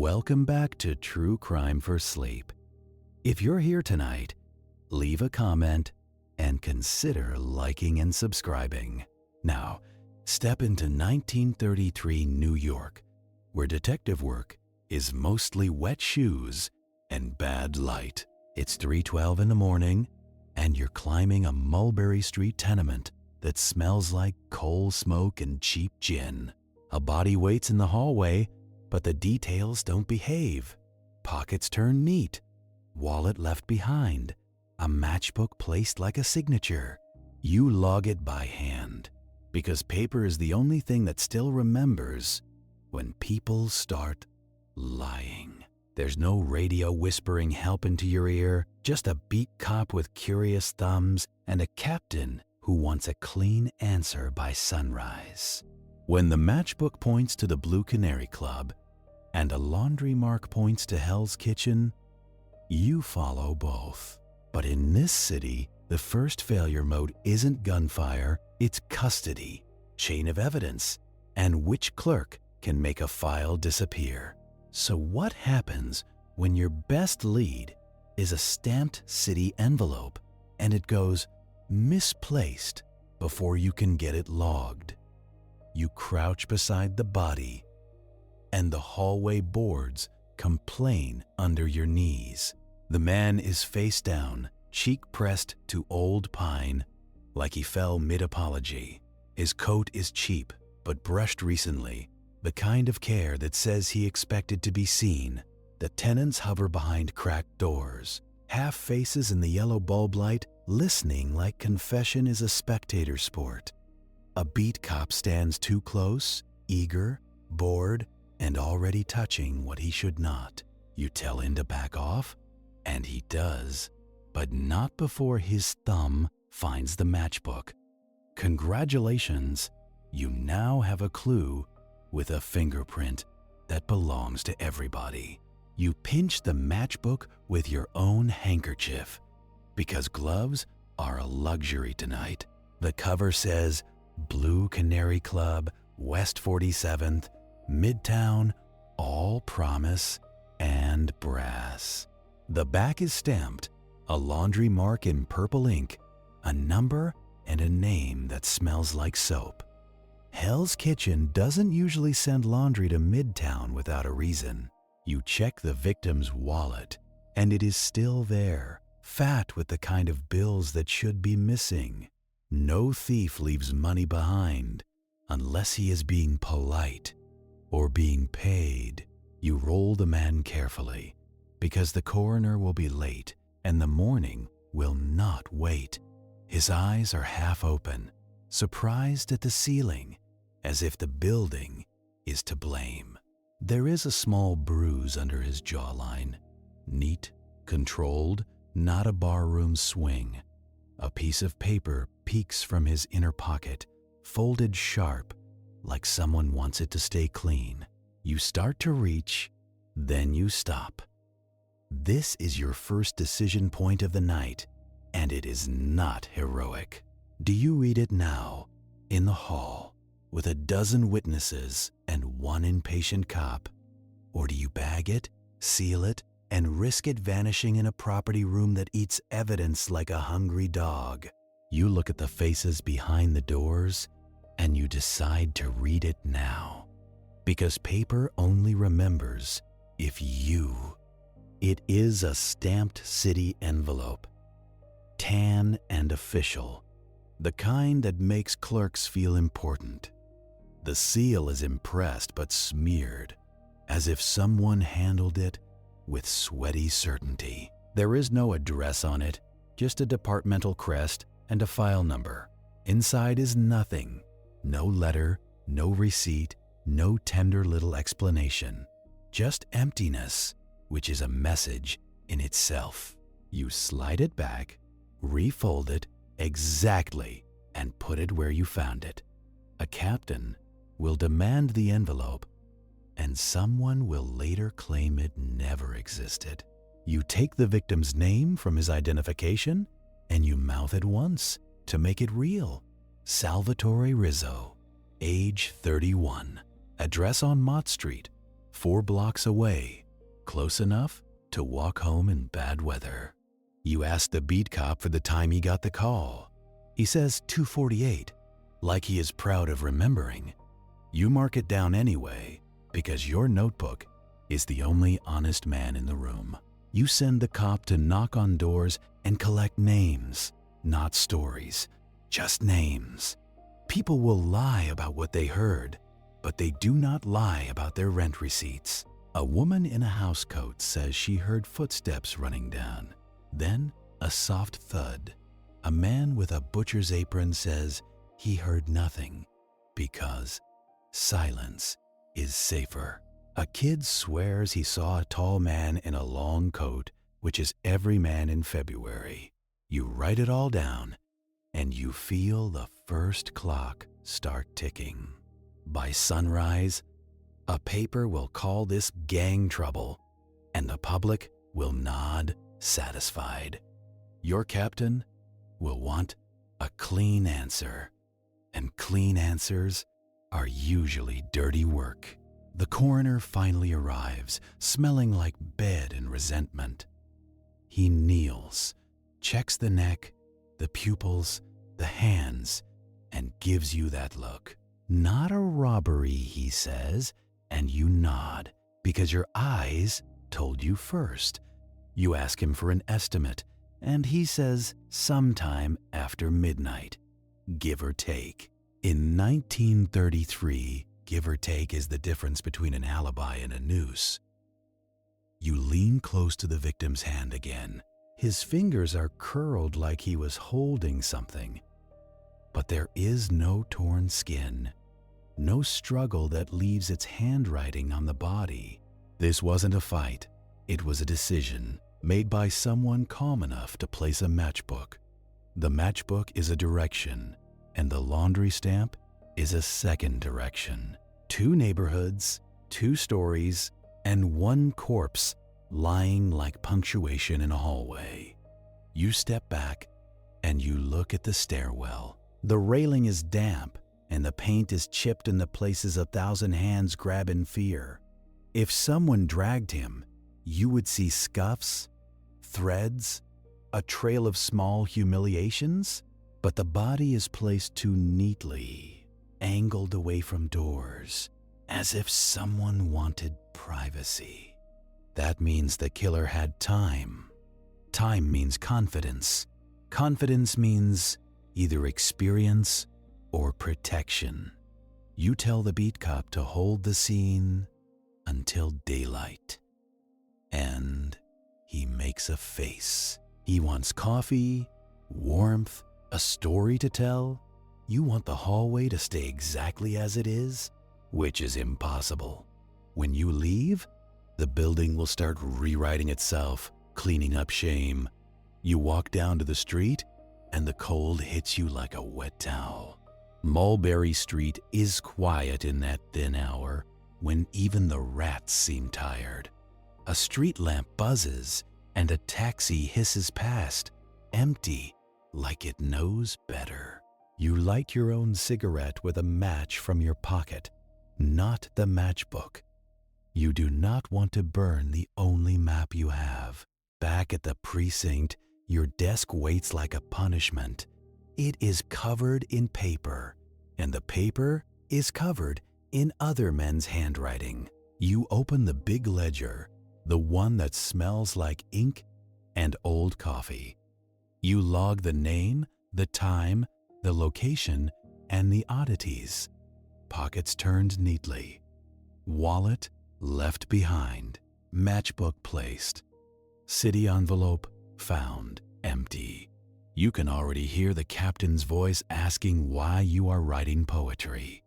Welcome back to True Crime for Sleep. If you're here tonight, leave a comment and consider liking and subscribing. Now, step into 1933 New York, where detective work is mostly wet shoes and bad light. It's 3:12 in the morning, and you're climbing a Mulberry Street tenement that smells like coal smoke and cheap gin. A body waits in the hallway, but the details don't behave. Pockets turn neat, wallet left behind, a matchbook placed like a signature. You log it by hand, because paper is the only thing that still remembers when people start lying. There's no radio whispering help into your ear, just a beat cop with curious thumbs and a captain who wants a clean answer by sunrise. When the matchbook points to the Blue Canary Club and a laundry mark points to Hell's Kitchen, you follow both. But in this city, the first failure mode isn't gunfire, it's custody, chain of evidence, and which clerk can make a file disappear. So what happens when your best lead is a stamped city envelope and it goes misplaced before you can get it logged? You crouch beside the body, and the hallway boards complain under your knees. The man is face down, cheek pressed to old pine, like he fell mid-apology. His coat is cheap, but brushed recently, the kind of care that says he expected to be seen. The tenants hover behind cracked doors, half faces in the yellow bulb light, listening like confession is a spectator sport. A beat cop stands too close, eager, bored, and already touching what he should not. You tell him to back off, and he does, but not before his thumb finds the matchbook. Congratulations, you now have a clue with a fingerprint that belongs to everybody. You pinch the matchbook with your own handkerchief, because gloves are a luxury tonight. The cover says, Blue Canary Club, West 47th, Midtown, all promise and brass. The back is stamped, a laundry mark in purple ink, a number and a name that smells like soap. Hell's Kitchen doesn't usually send laundry to Midtown without a reason. You check the victim's wallet, and it is still there, fat with the kind of bills that should be missing. No thief leaves money behind unless he is being polite or being paid. You roll the man carefully, because the coroner will be late and the morning will not wait. His eyes are half open, surprised at the ceiling, as if the building is to blame. There is a small bruise under his jawline, neat, controlled, not a barroom swing. A piece of paper peeks from his inner pocket, folded sharp, like someone wants it to stay clean. You start to reach, then you stop. This is your first decision point of the night, and it is not heroic. Do you read it now, in the hall, with a dozen witnesses and one impatient cop? Or do you bag it, seal it, and risk it vanishing in a property room that eats evidence like a hungry dog? You look at the faces behind the doors, and you decide to read it now. Because paper only remembers if you. It is a stamped city envelope, tan and official, the kind that makes clerks feel important. The seal is impressed but smeared, as if someone handled it with sweaty certainty. There is no address on it, just a departmental crest and a file number. Inside is nothing. No letter, no receipt, no tender little explanation. Just emptiness, which is a message in itself. You slide it back, refold it exactly, and put it where you found it. A captain will demand the envelope, and someone will later claim it never existed. You take the victim's name from his identification, and you mouth it once to make it real. Salvatore Rizzo, age 31, address on Mott Street, 4 blocks away, close enough to walk home in bad weather. You ask the beat cop for the time he got the call. He says 2:48, like he is proud of remembering. You mark it down anyway, because your notebook is the only honest man in the room. You send the cop to knock on doors and collect names, not stories, just names. People will lie about what they heard, but they do not lie about their rent receipts. A woman in a housecoat says she heard footsteps running down, then a soft thud. A man with a butcher's apron says he heard nothing because silence is safer. A kid swears he saw a tall man in a long coat, which is every man in February. You write it all down, and you feel the first clock start ticking. By sunrise, a paper will call this gang trouble, and the public will nod satisfied. Your captain will want a clean answer, and clean answers are usually dirty work. The coroner finally arrives, smelling like bed and resentment. He kneels, checks the neck, the pupils, the hands, and gives you that look. Not a robbery, he says, and you nod, because your eyes told you first. You ask him for an estimate, and he says sometime after midnight, give or take. In 1933, give or take is the difference between an alibi and a noose. You lean close to the victim's hand again. His fingers are curled like he was holding something. But there is no torn skin, no struggle that leaves its handwriting on the body. This wasn't a fight. It was a decision made by someone calm enough to place a matchbook. The matchbook is a direction, and the laundry stamp is a second direction. 2 neighborhoods, 2 stories, and 1 corpse lying like punctuation in a hallway. You step back and you look at the stairwell. The railing is damp and the paint is chipped in the places 1,000 hands grab in fear. If someone dragged him, you would see scuffs, threads, a trail of small humiliations, but the body is placed too neatly, angled away from doors, as if someone wanted privacy. That means the killer had time. Time means confidence. Confidence means either experience or protection. You tell the beat cop to hold the scene until daylight. And he makes a face. He wants coffee, warmth, a story to tell. You want the hallway to stay exactly as it is, which is impossible. When you leave, the building will start rewriting itself, cleaning up shame. You walk down to the street, and the cold hits you like a wet towel. Mulberry Street is quiet in that thin hour when even the rats seem tired. A street lamp buzzes, and a taxi hisses past, empty, like it knows better. You light your own cigarette with a match from your pocket, not the matchbook. You do not want to burn the only map you have. Back at the precinct, your desk waits like a punishment. It is covered in paper, and the paper is covered in other men's handwriting. You open the big ledger, the one that smells like ink and old coffee. You log the name, the time, the location, and the oddities. Pockets turned neatly. Wallet left behind. Matchbook placed. City envelope found empty. You can already hear the captain's voice asking why you are writing poetry.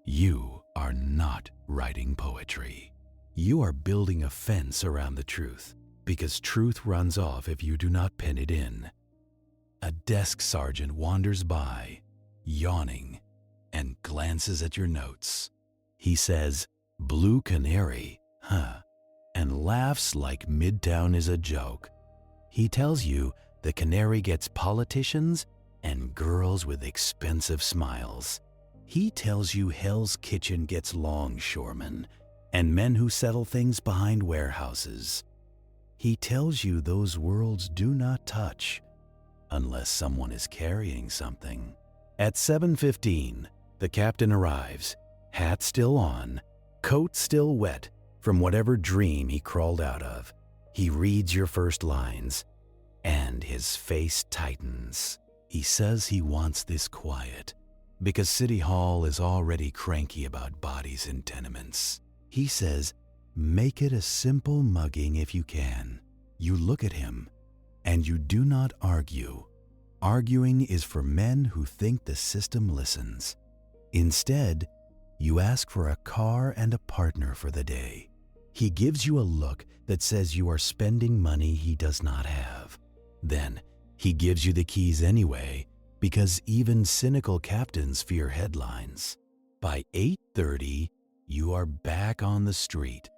You are not writing poetry. You are building a fence around the truth, because truth runs off if you do not pin it in. A desk sergeant wanders by, yawning, and glances at your notes. He says, "Blue Canary, huh?" and laughs like Midtown is a joke. He tells you the Canary gets politicians and girls with expensive smiles. He tells you Hell's Kitchen gets longshoremen, and men who settle things behind warehouses. He tells you those worlds do not touch unless someone is carrying something. At 7:15, the captain arrives, hat still on, coat still wet from whatever dream he crawled out of. He reads your first lines, and his face tightens. He says he wants this quiet because City Hall is already cranky about bodies in tenements. He says, make it a simple mugging if you can. You look at him, and you do not argue. Arguing is for men who think the system listens. Instead, you ask for a car and a partner for the day. He gives you a look that says you are spending money he does not have. Then, he gives you the keys anyway, because even cynical captains fear headlines. By 8:30, you are back on the street.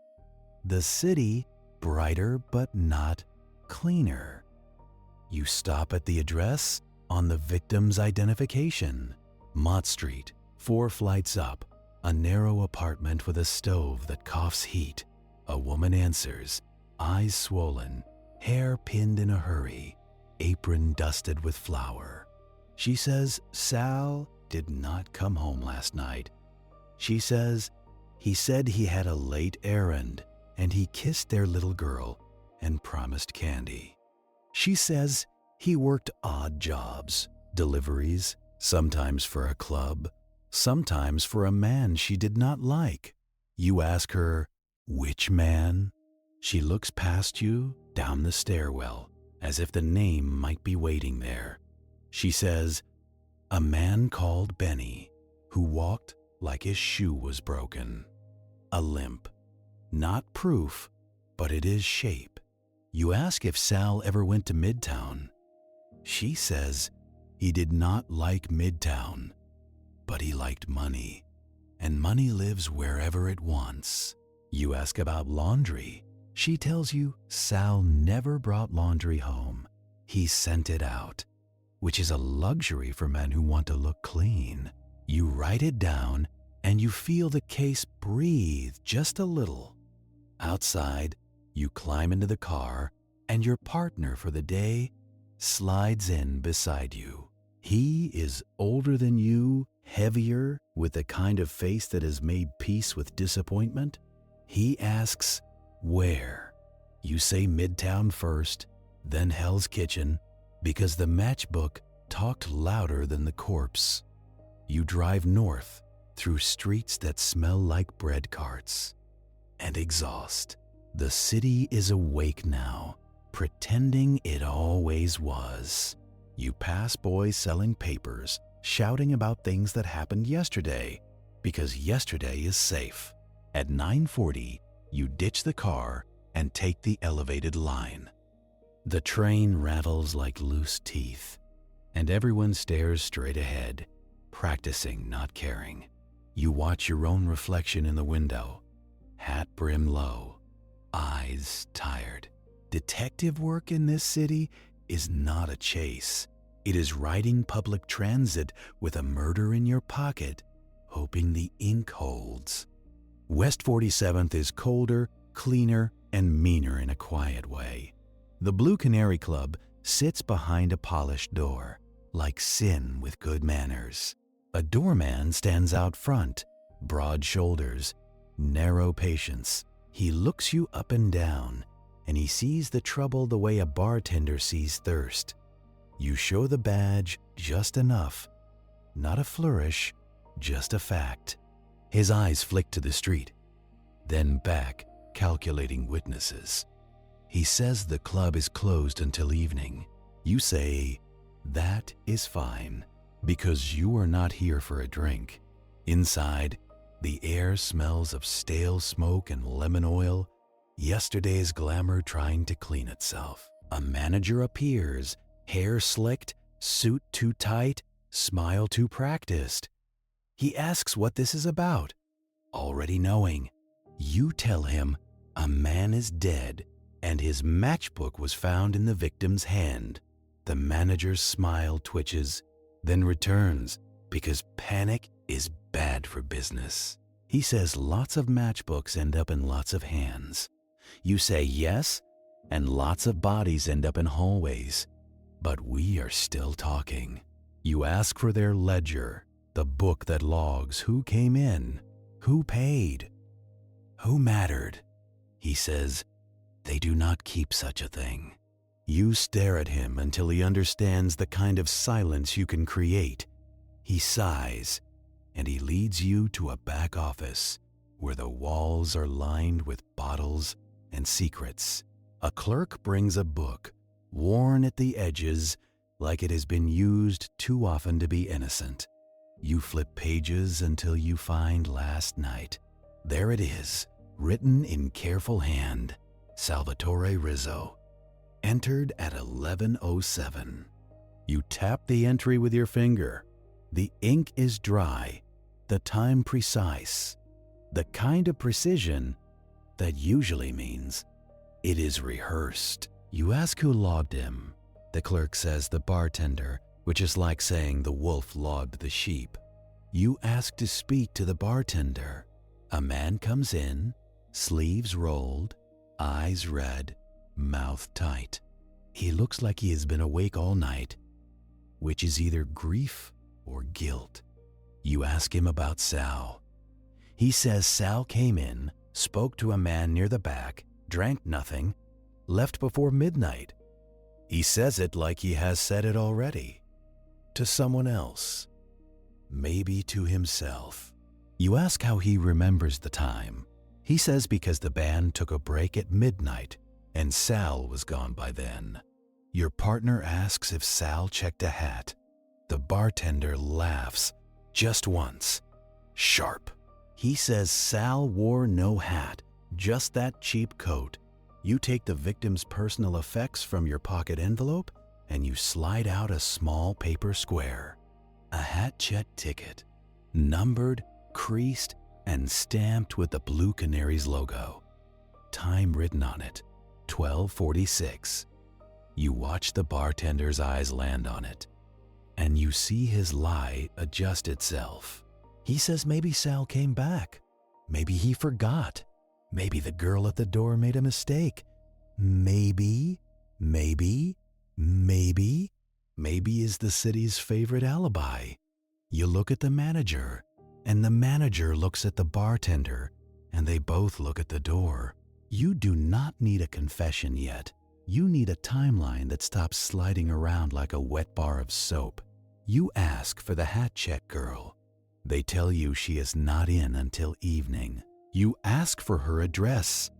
The city, brighter but not cleaner. You stop at the address on the victim's identification. Mott Street, 4 flights up, a narrow apartment with a stove that coughs heat. A woman answers, eyes swollen, hair pinned in a hurry, apron dusted with flour. She says Sal did not come home last night. She says he said he had a late errand and he kissed their little girl and promised candy. She says he worked odd jobs, deliveries, sometimes for a club, sometimes for a man she did not like. You ask her, which man? She looks past you down the stairwell as if the name might be waiting there. She says, a man called Benny who walked like his shoe was broken. A limp. Not proof, but it is shape. You ask if Sal ever went to Midtown. She says he did not like Midtown, but he liked money, and money lives wherever it wants. You ask about laundry. She tells you Sal never brought laundry home. He sent it out, which is a luxury for men who want to look clean. You write it down, and you feel the case breathe just a little. Outside, you climb into the car, and your partner for the day slides in beside you. He is older than you, heavier, with the kind of face that has made peace with disappointment. He asks, where? You say Midtown first, then Hell's Kitchen, because the matchbook talked louder than the corpse. You drive north through streets that smell like bread carts and exhaust. The city is awake now, pretending it always was. You pass boys selling papers, shouting about things that happened yesterday, because yesterday is safe. At 9:40, you ditch the car and take the elevated line. The train rattles like loose teeth, and everyone stares straight ahead, practicing not caring. You watch your own reflection in the window, hat brim low, eyes tired. Detective work in this city is not a chase. It is riding public transit with a murder in your pocket, hoping the ink holds. West 47th is colder, cleaner, and meaner in a quiet way. The Blue Canary Club sits behind a polished door, like sin with good manners. A doorman stands out front, broad shoulders, narrow patience. He looks you up and down, and he sees the trouble the way a bartender sees thirst. You show the badge just enough, not a flourish, just a fact. His eyes flick to the street, then back, calculating witnesses. He says the club is closed until evening. You say, that is fine, because you are not here for a drink. Inside, the air smells of stale smoke and lemon oil, yesterday's glamour trying to clean itself. A manager appears, hair slicked, suit too tight, smile too practiced. He asks what this is about. Already knowing, you tell him a man is dead and his matchbook was found in the victim's hand. The manager's smile twitches, then returns because panic is bad for business. He says lots of matchbooks end up in lots of hands. You say yes, and lots of bodies end up in hallways. But we are still talking. You ask for their ledger, the book that logs who came in, who paid, who mattered. He says, they do not keep such a thing. You stare at him until he understands the kind of silence you can create. He sighs, and he leads you to a back office where the walls are lined with bottles and secrets. A clerk brings a book, worn at the edges like it has been used too often to be innocent. You flip pages until you find last night. There it is, written in careful hand, Salvatore Rizzo. Entered at 11:07. You tap the entry with your finger. The ink is dry, the time precise, the kind of precision that usually means it is rehearsed. You ask who logged him. The clerk says the bartender, which is like saying the wolf logged the sheep. You ask to speak to the bartender. A man comes in, sleeves rolled, eyes red, mouth tight. He looks like he has been awake all night, which is either grief or guilt. You ask him about Sal. He says Sal came in, spoke to a man near the back, drank nothing, left before midnight. He says it like he has said it already. To someone else. Maybe to himself. You ask how he remembers the time. He says because the band took a break at midnight and Sal was gone by then. Your partner asks if Sal checked a hat. The bartender laughs, just once. Sharp. He says Sal wore no hat, just that cheap coat. You take the victim's personal effects from your pocket envelope and you slide out a small paper square. A hat check ticket, numbered, creased, and stamped with the blue Canary's logo. Time written on it, 12:46. You watch the bartender's eyes land on it, and you see his lie adjust itself. He says maybe Sal came back. Maybe he forgot. Maybe the girl at the door made a mistake. Maybe is the city's favorite alibi. You look at the manager, and the manager looks at the bartender, and they both look at the door. You do not need a confession yet. You need a timeline that stops sliding around like a wet bar of soap. You ask for the hat check girl. They tell you she is not in until evening. You ask for her address.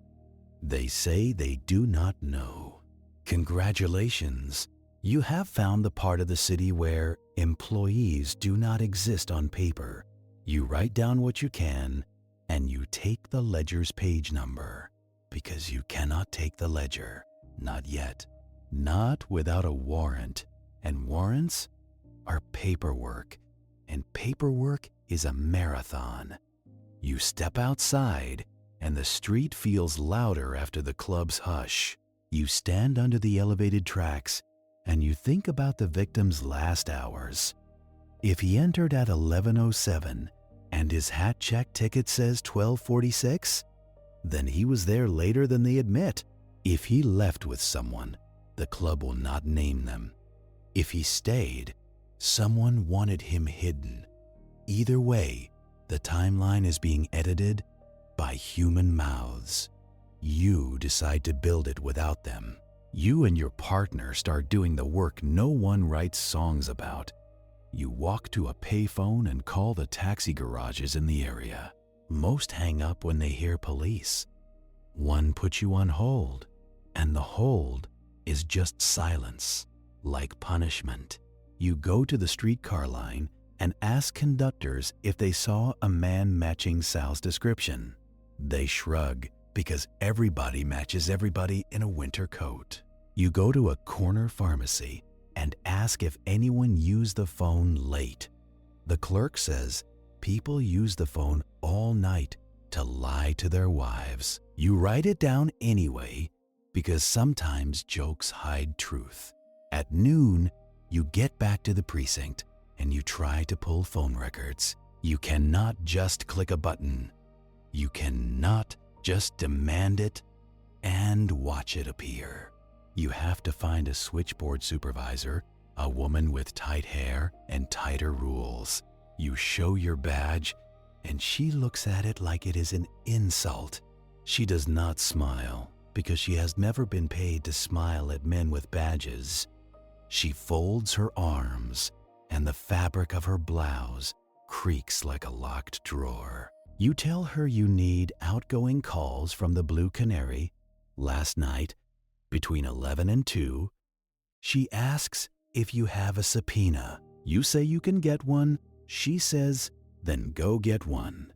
They say they do not know. Congratulations, you have found the part of the city where employees do not exist on paper. You write down what you can, and you take the ledger's page number, because you cannot take the ledger. Not yet. Not without a warrant. And warrants are paperwork. And paperwork is a marathon. You step outside, and the street feels louder after the club's hush. You stand under the elevated tracks, and you think about the victim's last hours. If he entered at 11:07 and his hat check ticket says 12:46, then he was there later than they admit. If he left with someone, the club will not name them. If he stayed, someone wanted him hidden. Either way, the timeline is being edited by human mouths. You decide to build it without them. You and your partner start doing the work no one writes songs about. You walk to a payphone and call the taxi garages in the area. Most hang up when they hear police. One puts you on hold, and the hold is just silence, like punishment. You go to the streetcar line and ask conductors if they saw a man matching Sal's description. They shrug because everybody matches everybody in a winter coat. You go to a corner pharmacy and ask if anyone used the phone late. The clerk says people use the phone all night to lie to their wives. You write it down anyway because sometimes jokes hide truth. At noon, you get back to the precinct and you try to pull phone records. You cannot just click a button. You cannot just demand it and watch it appear. You have to find a switchboard supervisor, a woman with tight hair and tighter rules. You show your badge, and she looks at it like it is an insult. She does not smile because she has never been paid to smile at men with badges. She folds her arms, and the fabric of her blouse creaks like a locked drawer. You tell her you need outgoing calls from the Blue Canary. Last night, between 11 and 2, she asks if you have a subpoena. You say you can get one. She says, then go get one,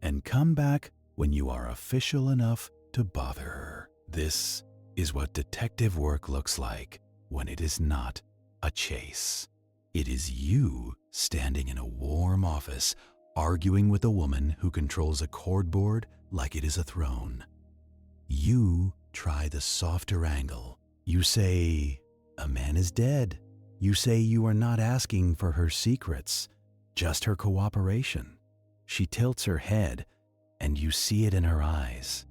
and come back when you are official enough to bother her. This is what detective work looks like when it is not a chase. It is you standing in a warm office arguing with a woman who controls a cordboard like it is a throne. You try the softer angle. You say, a man is dead. You say you are not asking for her secrets, just her cooperation. She tilts her head, and you see it in her eyes.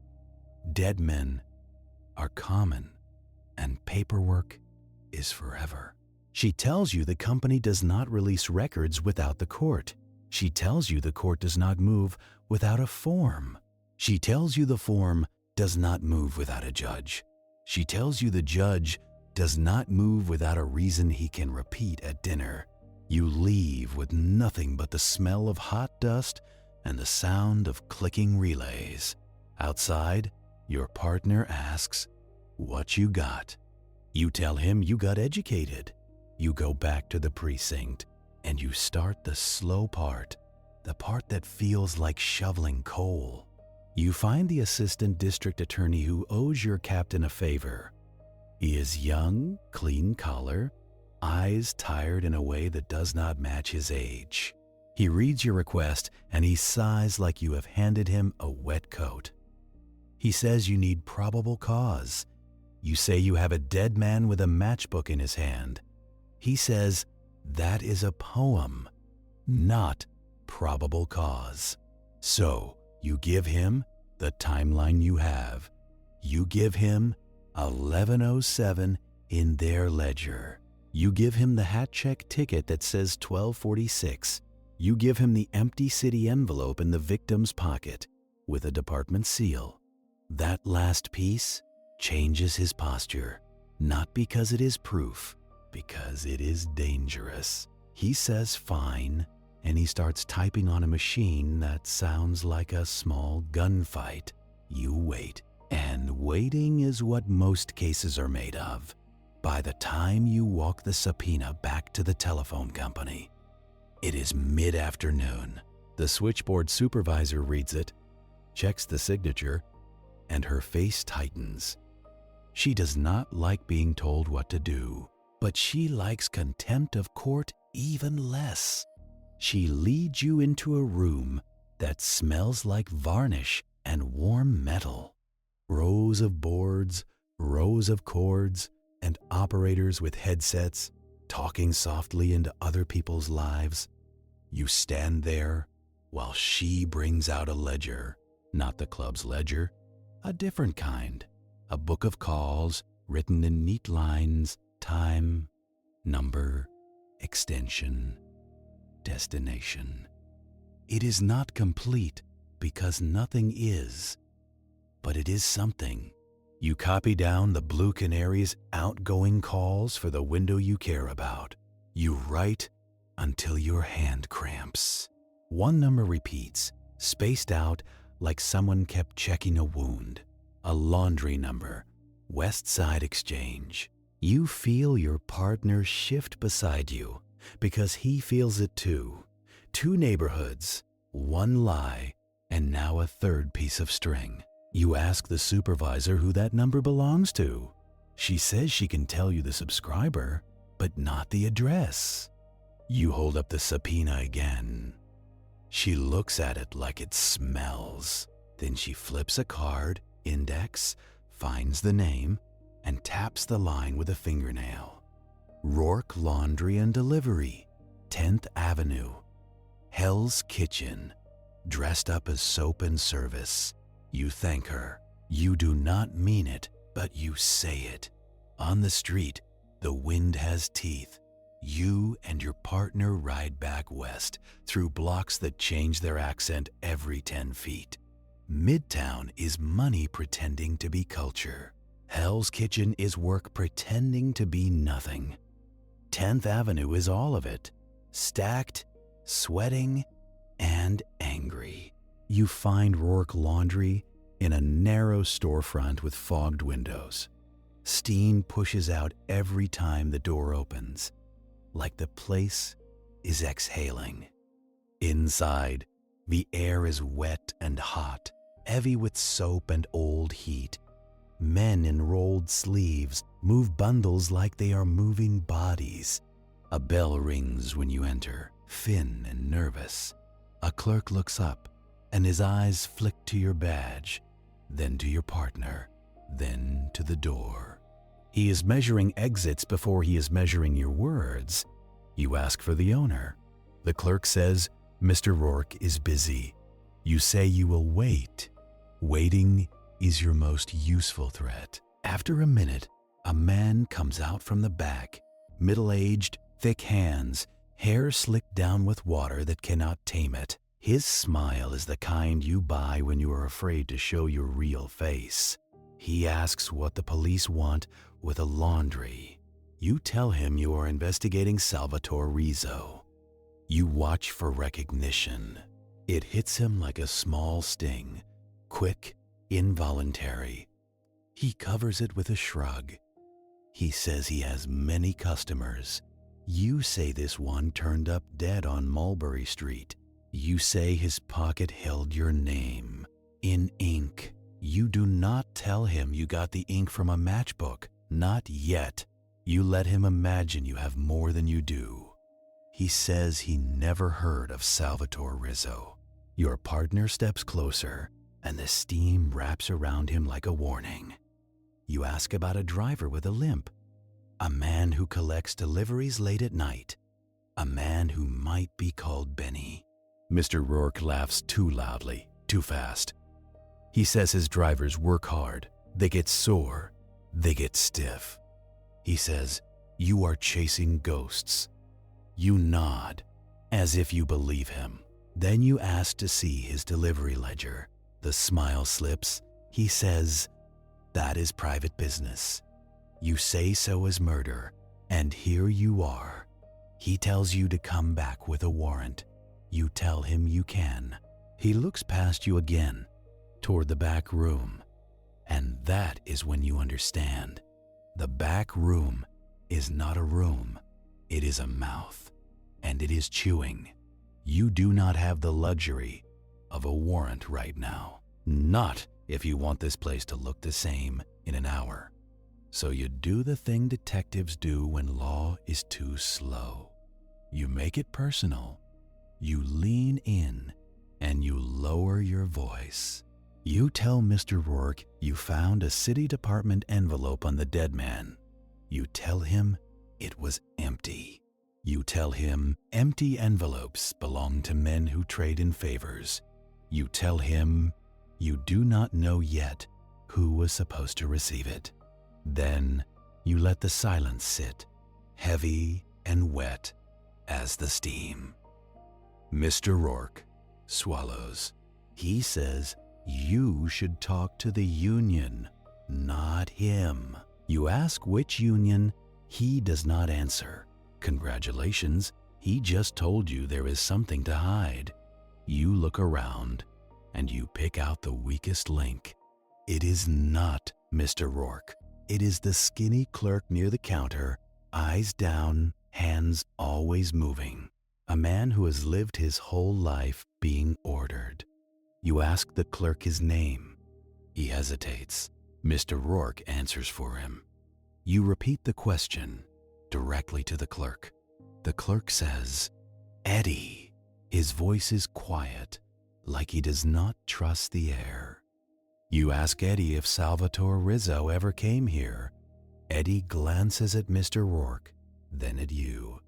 Dead men are common, and paperwork is forever. She tells you the company does not release records without the court. She tells you the court does not move without a form. She tells you the form does not move without a judge. She tells you the judge does not move without a reason he can repeat at dinner. You leave with nothing but the smell of hot dust and the sound of clicking relays. Outside, your partner asks what you got. You tell him you got educated. You go back to the precinct and you start the slow part, the part that feels like shoveling coal. You find the assistant district attorney who owes your captain a favor. He is young, clean collar, eyes tired in a way that does not match his age. He reads your request and he sighs like you have handed him a wet coat. He says you need probable cause. You say you have a dead man with a matchbook in his hand. He says that is a poem, not probable cause. So you give him the timeline you have. You give him 11:07 in their ledger. You give him the hat check ticket that says 1246. You give him the empty city envelope in the victim's pocket with a department seal. That last piece changes his posture, not because it is proof, because it is dangerous. He says fine, and he starts typing on a machine that sounds like a small gunfight. You wait, and waiting is what most cases are made of. By the time you walk the subpoena back to the telephone company, it is mid-afternoon. The switchboard supervisor reads it, checks the signature, and her face tightens. She does not like being told what to do, but she likes contempt of court even less. She leads you into a room that smells like varnish and warm metal. Rows of boards, rows of cords, and operators with headsets talking softly into other people's lives. You stand there while she brings out a ledger, not the club's ledger, a different kind, a book of calls written in neat lines, time, number, extension, destination. It is not complete because nothing is, but it is something. You copy down the Blue Canary's outgoing calls for the window you care about. You write until your hand cramps. One number repeats, spaced out like someone kept checking a wound. A laundry number, West Side Exchange. You feel your partner shift beside you because he feels it too. 2 neighborhoods, 1 lie, and now a 3rd piece of string. You ask the supervisor who that number belongs to. She says she can tell you the subscriber, but not the address. You hold up the subpoena again. She looks at it like it smells. Then she flips a card, index, finds the name, and taps the line with a fingernail. Rourke Laundry and Delivery, 10th Avenue, Hell's Kitchen, dressed up as soap and service. You thank her. You do not mean it, but you say it. On the street, the wind has teeth. You and your partner ride back west through blocks that change their accent every 10 feet. Midtown is money pretending to be culture. Hell's Kitchen is work pretending to be nothing. 10th Avenue is all of it. Stacked, sweating, and angry. You find Rourke Laundry in a narrow storefront with fogged windows. Steam pushes out every time the door opens, like the place is exhaling. Inside, the air is wet and hot, heavy with soap and old heat. Men in rolled sleeves move bundles like they are moving bodies. A bell rings when you enter, thin and nervous. A clerk looks up, and his eyes flick to your badge, then to your partner, then to the door. He is measuring exits before he is measuring your words. You ask for the owner. The clerk says, "Mr. Rourke is busy." You say you will wait. Waiting is your most useful threat. After a minute, a man comes out from the back, middle-aged, thick hands, hair slicked down with water that cannot tame it. His smile is the kind you buy when you are afraid to show your real face. He asks what the police want with a laundry. You tell him you are investigating Salvatore Rizzo. You watch for recognition. It hits him like a small sting, quick, involuntary. He covers it with a shrug. He says he has many customers. You say this one turned up dead on Mulberry Street. You say his pocket held your name in ink. You do not tell him you got the ink from a matchbook. Not yet. You let him imagine you have more than you do. He says he never heard of Salvatore Rizzo. Your partner steps closer, and the steam wraps around him like a warning. You ask about a driver with a limp, a man who collects deliveries late at night, a man who might be called Benny. Mr. Rourke laughs too loudly, too fast. He says his drivers work hard, they get sore, they get stiff. He says, "You are chasing ghosts." You nod, as if you believe him. Then you ask to see his delivery ledger. The smile slips. He says, "That is private business." You say so is murder, and here you are. He tells you to come back with a warrant. You tell him you can. He looks past you again, toward the back room. And that is when you understand. The back room is not a room. It is a mouth, and it is chewing. You do not have the luxury of a warrant right now. Not if you want this place to look the same in an hour. So you do the thing detectives do when law is too slow. You make it personal. You lean in and you lower your voice. You tell Mr. Rourke you found a city department envelope on the dead man. You tell him it was empty. You tell him empty envelopes belong to men who trade in favors. You tell him you do not know yet who was supposed to receive it. Then you let the silence sit, heavy and wet as the steam. Mr. Rourke swallows. He says you should talk to the union, not him. You ask which union. He does not answer. Congratulations, he just told you there is something to hide. You look around and you pick out the weakest link. It is not Mr. Rourke. It is the skinny clerk near the counter, eyes down, hands always moving. A man who has lived his whole life being ordered. You ask the clerk his name. He hesitates. Mr. Rourke answers for him. You repeat the question directly to the clerk. The clerk says, "Eddie." His voice is quiet, like he does not trust the air. You ask Eddie if Salvatore Rizzo ever came here. Eddie glances at Mr. Rourke, then at you,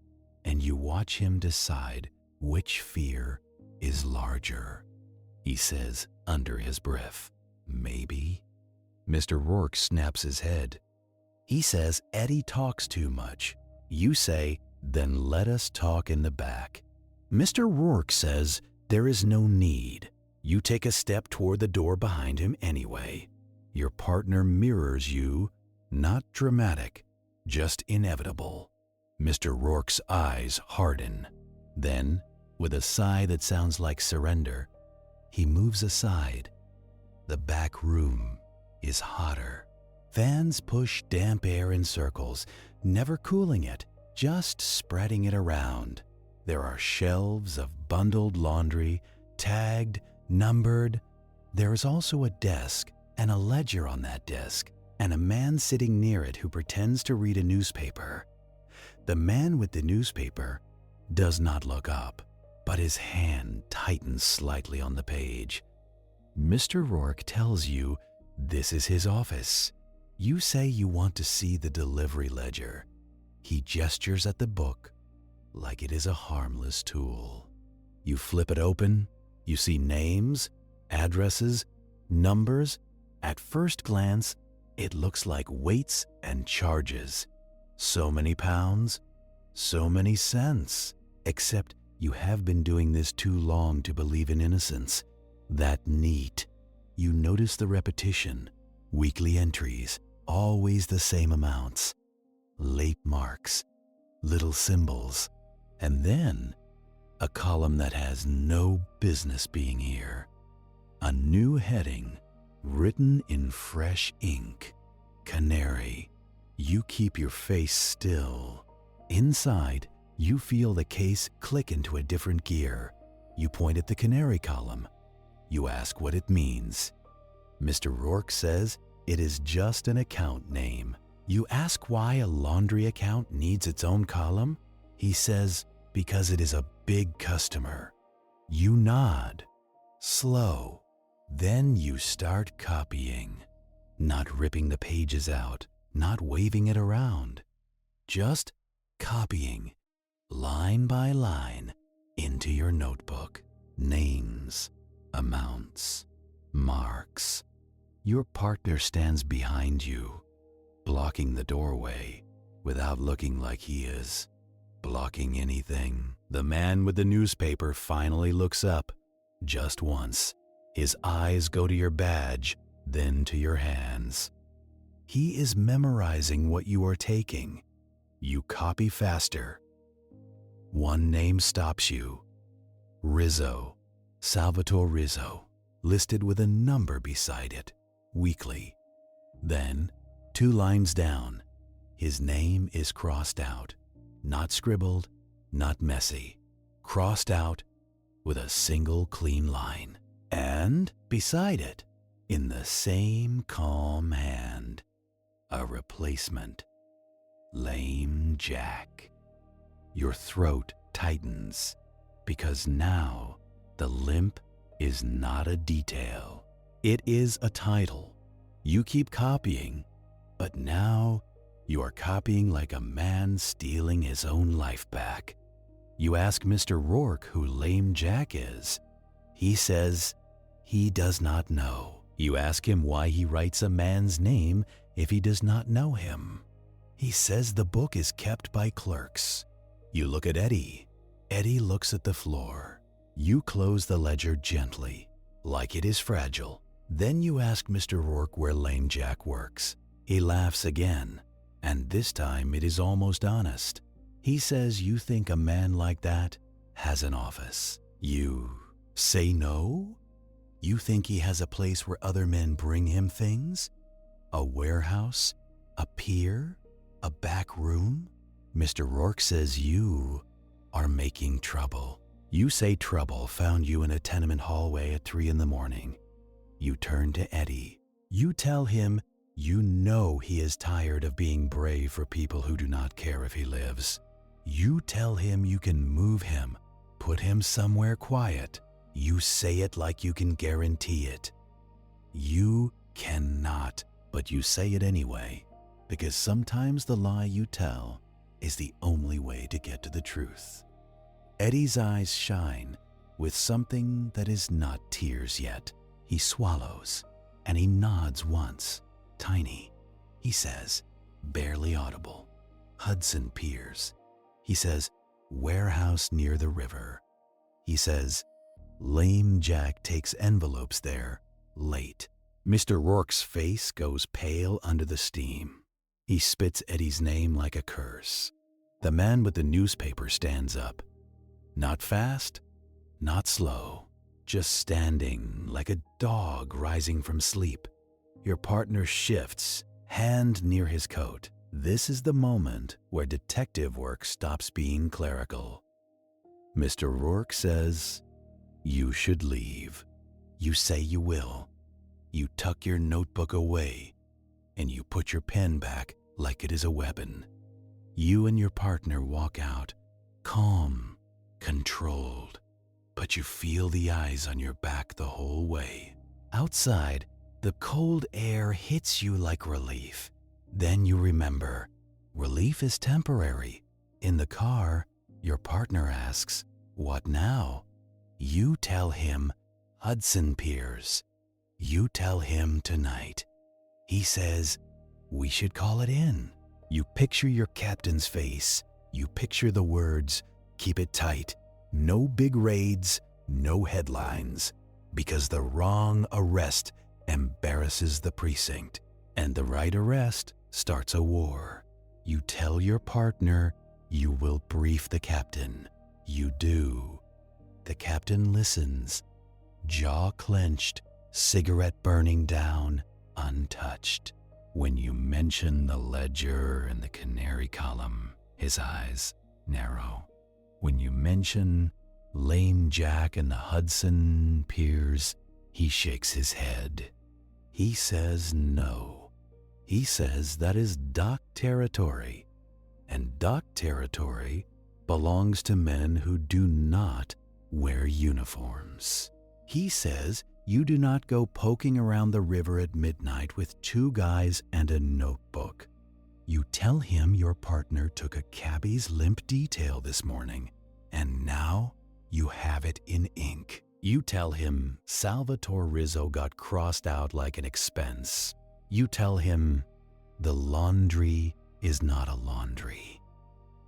and you watch him decide which fear is larger. he says under his breath. Maybe? Mr. Rourke snaps his head. He says Eddie talks too much. You say, then let us talk in the back. Mr. Rourke says there is no need. You take a step toward the door behind him anyway. Your partner mirrors you, not dramatic, just inevitable. Mr. Rourke's eyes harden. Then, with a sigh that sounds like surrender, he moves aside. The back room is hotter. Fans push damp air in circles, never cooling it, just spreading it around. There are shelves of bundled laundry, tagged, numbered. There is also a desk and a ledger on that desk, and a man sitting near it who pretends to read a newspaper. The man with the newspaper does not look up, but his hand tightens slightly on the page. Mr. Rourke tells you this is his office. You say you want to see the delivery ledger. He gestures at the book like it is a harmless tool. You flip it open, you see names, addresses, numbers. At first glance, it looks like weights and charges. So many pounds, so many cents. Except you have been doing this too long to believe in innocence. That neat. You notice the repetition. Weekly entries, always the same amounts. Late marks, little symbols, and then a column that has no business being here. A new heading, written in fresh ink. Canary. You keep your face still. Inside, you feel the case click into a different gear. You point at the Canary column. You ask what it means. Mr. Rourke says it is just an account name. You ask why a laundry account needs its own column? He says because it is a big customer. You nod. Slow. Then you start copying. Not ripping the pages out, not waving it around. Just copying, line by line, into your notebook. Names, amounts, marks. Your partner stands behind you, blocking the doorway without looking like he is blocking anything. The man with the newspaper finally looks up, just once. His eyes go to your badge, then to your hands. He is memorizing what you are taking. You copy faster. One name stops you. Rizzo, Salvatore Rizzo, listed with a number beside it, weekly. Then, 2 lines down, his name is crossed out, not scribbled, not messy, crossed out with a single clean line. And beside it, in the same calm hand, a replacement. Lame Jack. Your throat tightens because now the limp is not a detail. It is a title. You keep copying, but now you are copying like a man stealing his own life back. You ask Mr. Rourke who Lame Jack is. He says he does not know. You ask him why he writes a man's name if he does not know him. He says the book is kept by clerks. You look at Eddie. Eddie looks at the floor. You close the ledger gently, like it is fragile. Then you ask Mr. Rourke where Lame Jack works. He laughs again, and this time it is almost honest. He says you think a man like that has an office. You say no? You think he has a place where other men bring him things? A warehouse? A pier? A back room? Mr. Rourke says you are making trouble. You say trouble found you in a tenement hallway at 3 in the morning. You turn to Eddie. You tell him you know he is tired of being brave for people who do not care if he lives. You tell him you can move him, put him somewhere quiet. You say it like you can guarantee it. You cannot, but you say it anyway, because sometimes the lie you tell is the only way to get to the truth. Eddie's eyes shine with something that is not tears yet. He swallows, and he nods once, tiny. He says, barely audible, Hudson Piers. He says, warehouse near the river. He says, lame Jack takes envelopes there, late. Mr. Rourke's face goes pale under the steam. He spits Eddie's name like a curse. The man with the newspaper stands up. Not fast, not slow, just standing like a dog rising from sleep. Your partner shifts, hand near his coat. This is the moment where detective work stops being clerical. Mr. Rourke says, you should leave. You say you will. You tuck your notebook away, and you put your pen back like it is a weapon. You and your partner walk out, calm, controlled, but you feel the eyes on your back the whole way. Outside, the cold air hits you like relief. Then you remember, relief is temporary. In the car, your partner asks, what now? You tell him, Hudson Piers. You tell him tonight. He says, we should call it in. You picture your captain's face. You picture the words, keep it tight. No big raids, no headlines. Because the wrong arrest embarrasses the precinct, and the right arrest starts a war. You tell your partner you will brief the captain. You do. The captain listens, jaw clenched, cigarette burning down, untouched. When you mention the ledger and the Canary column, his eyes narrow. When you mention lame Jack and the Hudson Piers, he shakes his head. He says no. He says that is dock territory, and dock territory belongs to men who do not wear uniforms. He says you do not go poking around the river at midnight with two guys and a notebook. You tell him your partner took a cabbie's limp detail this morning, and now you have it in ink. You tell him Salvatore Rizzo got crossed out like an expense. You tell him the laundry is not a laundry.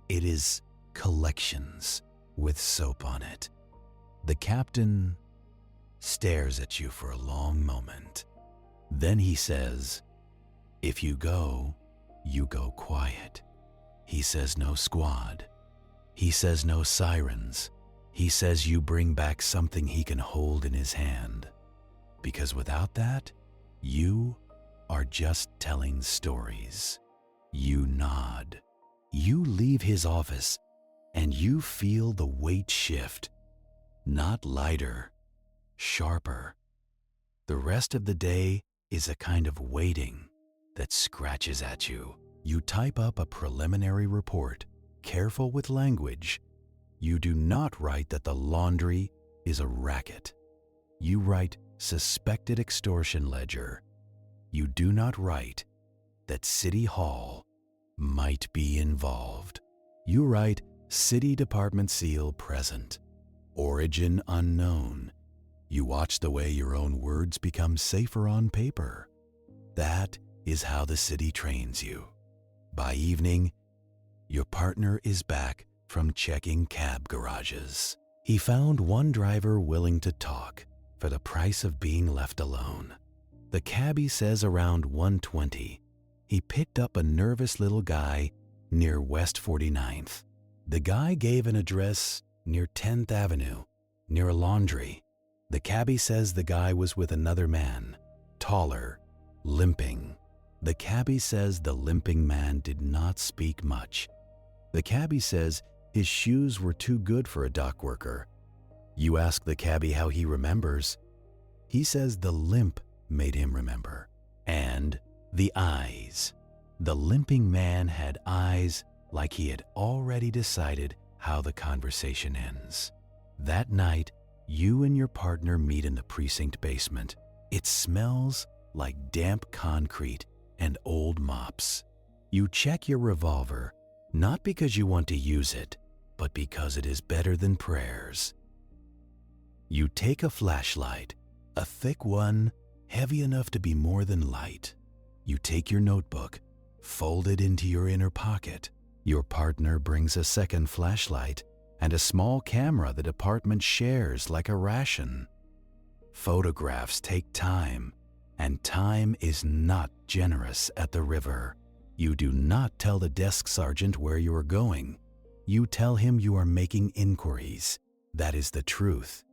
It is collections with soap on it. The captain stares at you for a long moment. Then he says, if you go quiet. He says no squad. He says no sirens. He says you bring back something he can hold in his hand. Because without that, you are just telling stories. You nod. You leave his office, and you feel the weight shift. Not lighter, sharper. The rest of the day is a kind of waiting that scratches at you. You type up a preliminary report, careful with language. You do not write that the laundry is a racket. You write suspected extortion ledger. You do not write that City Hall might be involved. You write City Department seal present, origin unknown. You watch the way your own words become safer on paper. That is how the city trains you. By evening, your partner is back from checking cab garages. He found one driver willing to talk for the price of being left alone. The cabbie says around 1:20, he picked up a nervous little guy near West 49th. The guy gave an address near 10th Avenue, near a laundry. The cabbie says the guy was with another man, taller, limping. The cabbie says the limping man did not speak much. The cabbie says his shoes were too good for a dock worker. You ask the cabbie how he remembers. He says the limp made him remember. And the eyes. The limping man had eyes like he had already decided how the conversation ends. That night, you and your partner meet in the precinct basement. It smells like damp concrete and old mops. You check your revolver, not because you want to use it, but because it is better than prayers. You take a flashlight, a thick one, heavy enough to be more than light. You take your notebook, fold it into your inner pocket. Your partner brings a second flashlight and a small camera the department shares like a ration. Photographs take time, and time is not generous at the river. You do not tell the desk sergeant where you are going. You tell him you are making inquiries. That is the truth.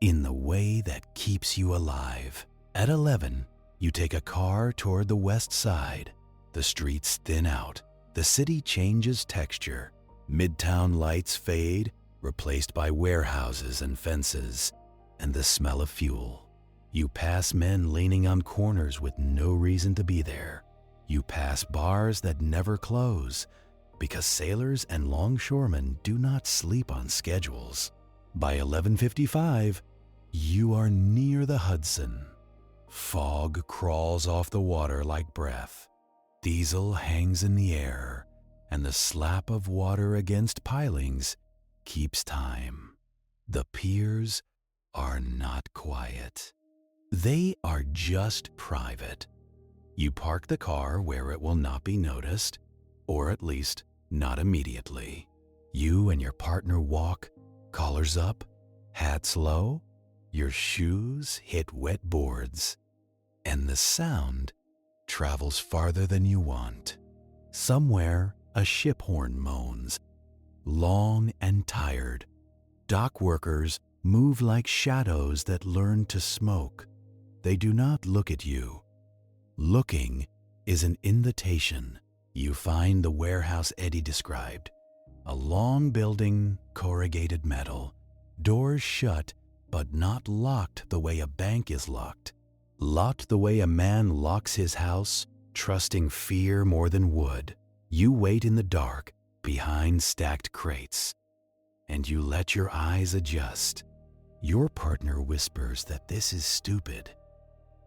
In the way that keeps you alive. At 11, you take a car toward the west side. The streets thin out. The city changes texture. Midtown lights fade, replaced by warehouses and fences, and the smell of fuel. You pass men leaning on corners with no reason to be there. You pass bars that never close, because sailors and longshoremen do not sleep on schedules. By 11:55, you are near the Hudson. Fog crawls off the water like breath. Diesel hangs in the air, and the slap of water against pilings keeps time. The piers are not quiet. They are just private. You park the car where it will not be noticed, or at least not immediately. You and your partner walk, collars up, hats low. Your shoes hit wet boards, and the sound travels farther than you want. Somewhere, a ship horn moans, long and tired. Dock workers move like shadows that learn to smoke. They do not look at you. Looking is an invitation. You find the warehouse Eddie described. A long building, corrugated metal, doors shut but not locked the way a bank is locked. Locked the way a man locks his house, trusting fear more than wood. You wait in the dark, behind stacked crates, and you let your eyes adjust. Your partner whispers that this is stupid.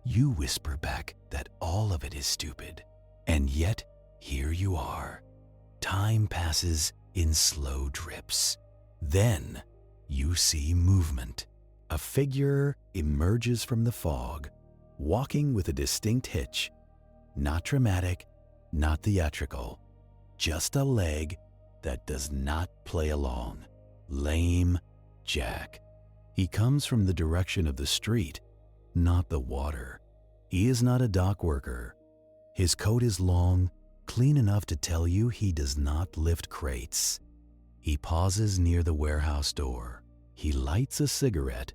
You whisper back that all of it is stupid. And yet, here you are. Time passes in slow drips. Then, you see movement. A figure emerges from the fog, walking with a distinct hitch. Not dramatic, not theatrical, just a leg that does not play along. Lame Jack. He comes from the direction of the street, not the water. He is not a dock worker. His coat is long, clean enough to tell you he does not lift crates. He pauses near the warehouse door. He lights a cigarette,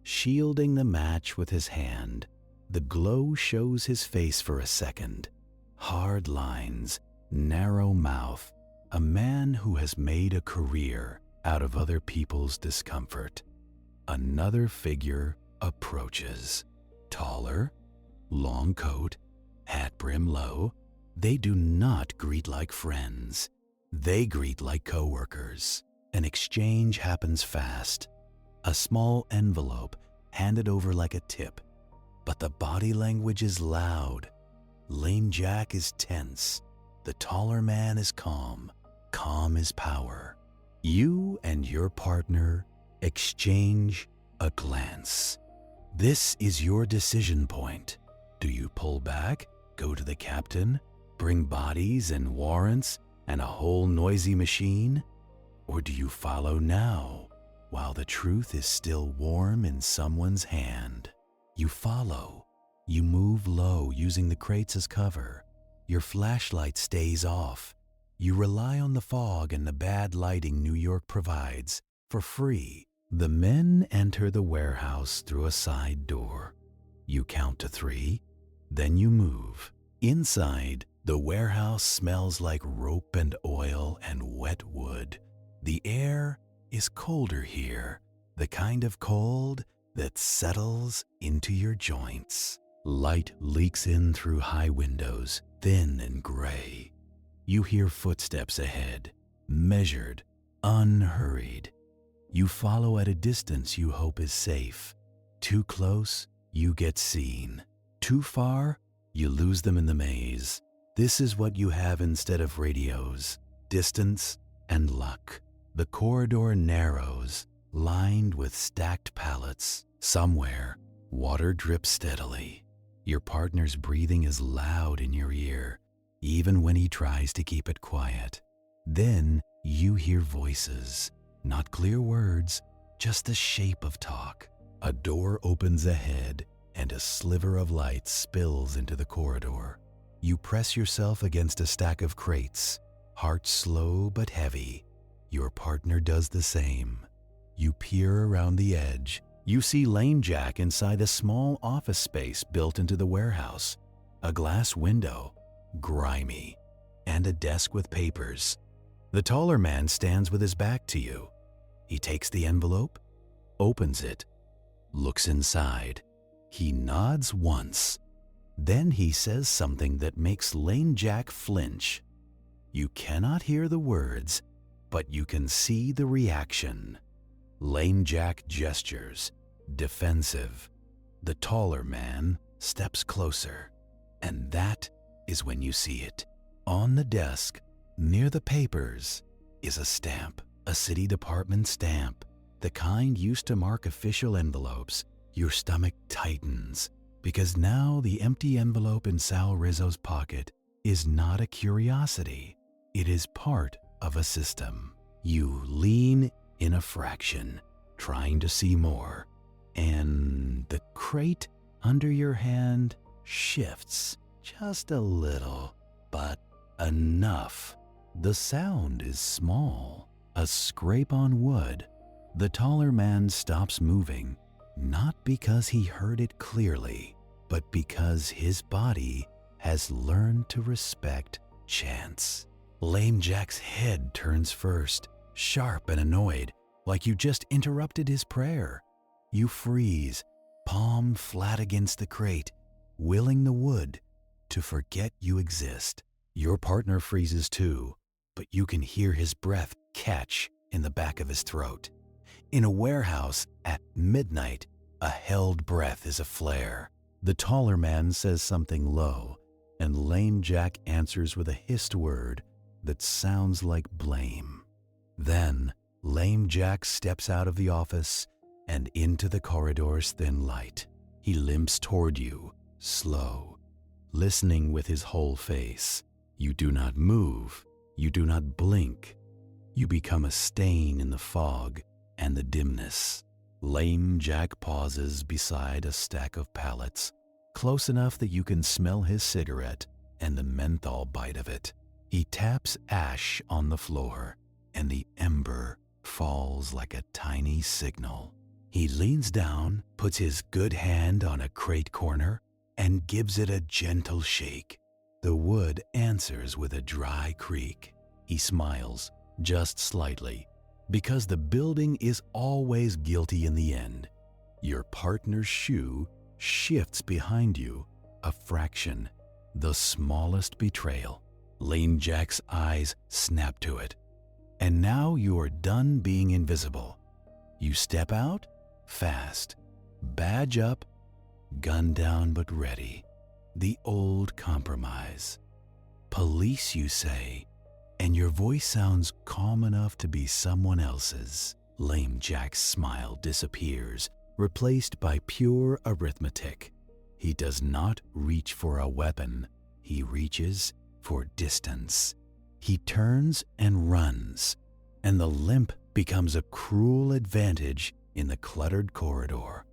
shielding the match with his hand. The glow shows his face for a second. Hard lines, narrow mouth. A man who has made a career out of other people's discomfort. Another figure approaches. Taller, long coat, hat brim low. They do not greet like friends. They greet like coworkers. An exchange happens fast. A small envelope handed over like a tip. But the body language is loud. Lame Jack is tense. The taller man is calm. Calm is power. You and your partner exchange a glance. This is your decision point. Do you pull back, go to the captain, bring bodies and warrants and a whole noisy machine? Or do you follow now, while the truth is still warm in someone's hand? You follow. You move low using the crates as cover. Your flashlight stays off. You rely on the fog and the bad lighting New York provides for free. The men enter the warehouse through a side door. You count to 3, then you move. Inside, the warehouse smells like rope and oil and wet wood. The air is colder here, the kind of cold that settles into your joints. Light leaks in through high windows, thin and gray. You hear footsteps ahead, measured, unhurried. You follow at a distance you hope is safe. Too close, you get seen. Too far, you lose them in the maze. This is what you have instead of radios: distance and luck. The corridor narrows. lined with stacked pallets. Somewhere, water drips steadily. Your partner's breathing is loud in your ear, even when he tries to keep it quiet. Then you hear voices, not clear words, just the shape of talk. A door opens ahead, and a sliver of light spills into the corridor. You press yourself against a stack of crates, heart slow but heavy. Your partner does the same. You peer around the edge. You see Lame Jack inside a small office space built into the warehouse. A glass window, grimy, and a desk with papers. The taller man stands with his back to you. He takes the envelope, opens it, looks inside. He nods once. Then he says something that makes Lame Jack flinch. You cannot hear the words, but you can see the reaction. Lame Jack gestures, defensive. The taller man steps closer, and that is when you see it. On the desk, near the papers, is a stamp, a city department stamp, the kind used to mark official envelopes. Your stomach tightens, because now the empty envelope in Sal Rizzo's pocket is not a curiosity. It is part of a system. You lean in a fraction, trying to see more, and the crate under your hand shifts just a little, but enough. The sound is small, a scrape on wood. The taller man stops moving, not because he heard it clearly, but because his body has learned to respect chance. Lame Jack's head turns first, sharp and annoyed, like you just interrupted his prayer. You freeze, palm flat against the crate, willing the wood to forget you exist. Your partner freezes too, but you can hear his breath catch in the back of his throat. In a warehouse at midnight, a held breath is a flare. The taller man says something low, and Lame Jack answers with a hissed word that sounds like blame. Then, Lame Jack steps out of the office and into the corridor's thin light. He limps toward you, slow, listening with his whole face. You do not move. You do not blink. You become a stain in the fog and the dimness. Lame Jack pauses beside a stack of pallets, close enough that you can smell his cigarette and the menthol bite of it. He taps ash on the floor, and the ember falls like a tiny signal. He leans down, puts his good hand on a crate corner, and gives it a gentle shake. The wood answers with a dry creak. He smiles, just slightly, because the building is always guilty in the end. Your partner's shoe shifts behind you a fraction, the smallest betrayal. Lame Jack's eyes snap to it. And now you are done being invisible. You step out, fast, badge up, gun down but ready. The old compromise. Police, you say, and your voice sounds calm enough to be someone else's. Lame Jack's smile disappears, replaced by pure arithmetic. He does not reach for a weapon. He reaches for distance. He turns and runs, and the limp becomes a cruel advantage in the cluttered corridor,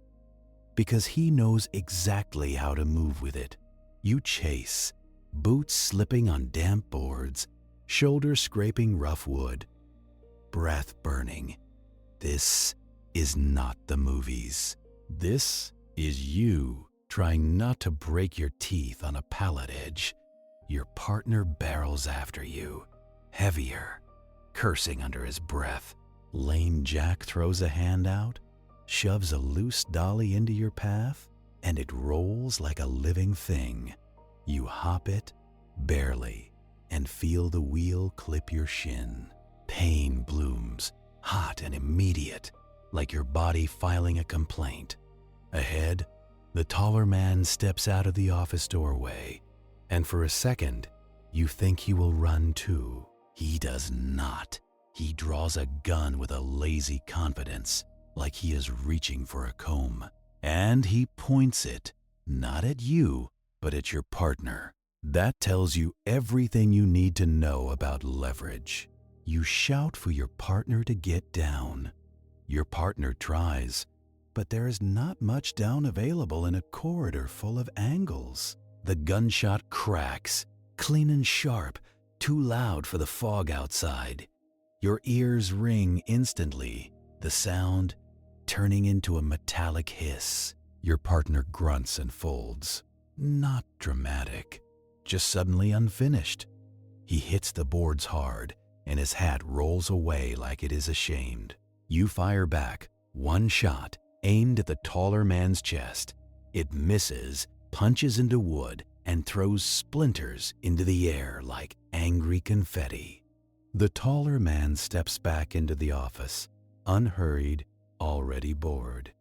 because he knows exactly how to move with it. You chase, boots slipping on damp boards, shoulders scraping rough wood, breath burning. This is not the movies. This is you trying not to break your teeth on a pallet edge. Your partner barrels after you, heavier, cursing under his breath. Lame Jack throws a hand out, shoves a loose dolly into your path, and it rolls like a living thing. You hop it, barely, and feel the wheel clip your shin. Pain blooms, hot and immediate, like your body filing a complaint. Ahead, the taller man steps out of the office doorway, and for a second, you think he will run too. He does not. He draws a gun with a lazy confidence, like he is reaching for a comb. And he points it, not at you, but at your partner. That tells you everything you need to know about leverage. You shout for your partner to get down. Your partner tries, but there is not much down available in a corridor full of angles. The gunshot cracks, clean and sharp, too loud for the fog outside. Your ears ring instantly, the sound turning into a metallic hiss. Your partner grunts and folds. Not dramatic, just suddenly unfinished. He hits the boards hard, and his hat rolls away like it is ashamed. You fire back, one shot, aimed at the taller man's chest. It misses, punches into wood, and throws splinters into the air like angry confetti. The taller man steps back into the office, unhurried, already bored.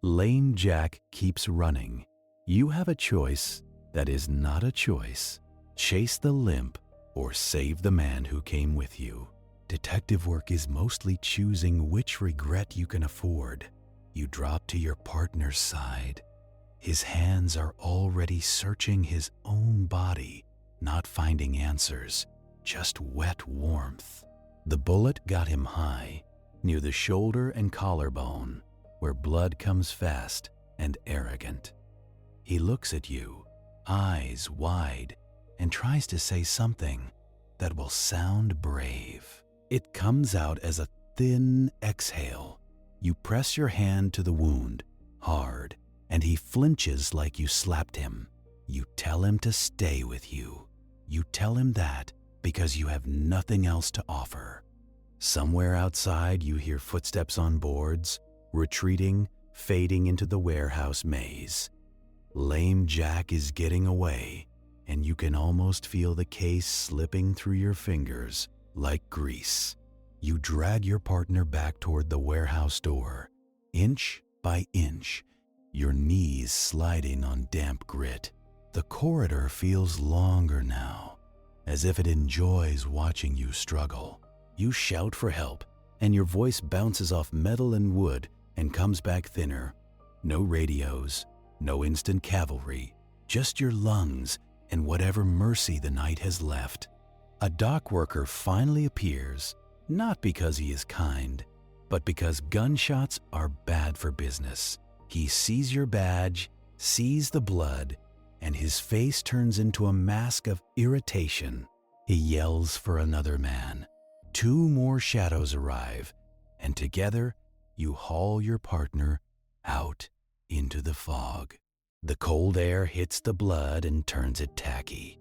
Lame Jack keeps running. You have a choice that is not a choice. Chase the limp or save the man who came with you. Detective work is mostly choosing which regret you can afford. You drop to your partner's side. His hands are already searching his own body, not finding answers, just wet warmth. The bullet got him high, near the shoulder and collarbone, where blood comes fast and arrogant. He looks at you, eyes wide, and tries to say something that will sound brave. It comes out as a thin exhale. You press your hand to the wound, hard, and he flinches like you slapped him. You tell him to stay with you. You tell him that because you have nothing else to offer. Somewhere outside you hear footsteps on boards, retreating, fading into the warehouse maze. Lame Jack is getting away, and you can almost feel the case slipping through your fingers like grease. You drag your partner back toward the warehouse door, inch by inch, your knees sliding on damp grit. The corridor feels longer now, as if it enjoys watching you struggle. You shout for help, and your voice bounces off metal and wood and comes back thinner. No radios, no instant cavalry, just your lungs and whatever mercy the night has left. A dock worker finally appears, not because he is kind, but because gunshots are bad for business. He sees your badge, sees the blood, and his face turns into a mask of irritation. He yells for another man. 2 more shadows arrive, and together you haul your partner out into the fog. The cold air hits the blood and turns it tacky.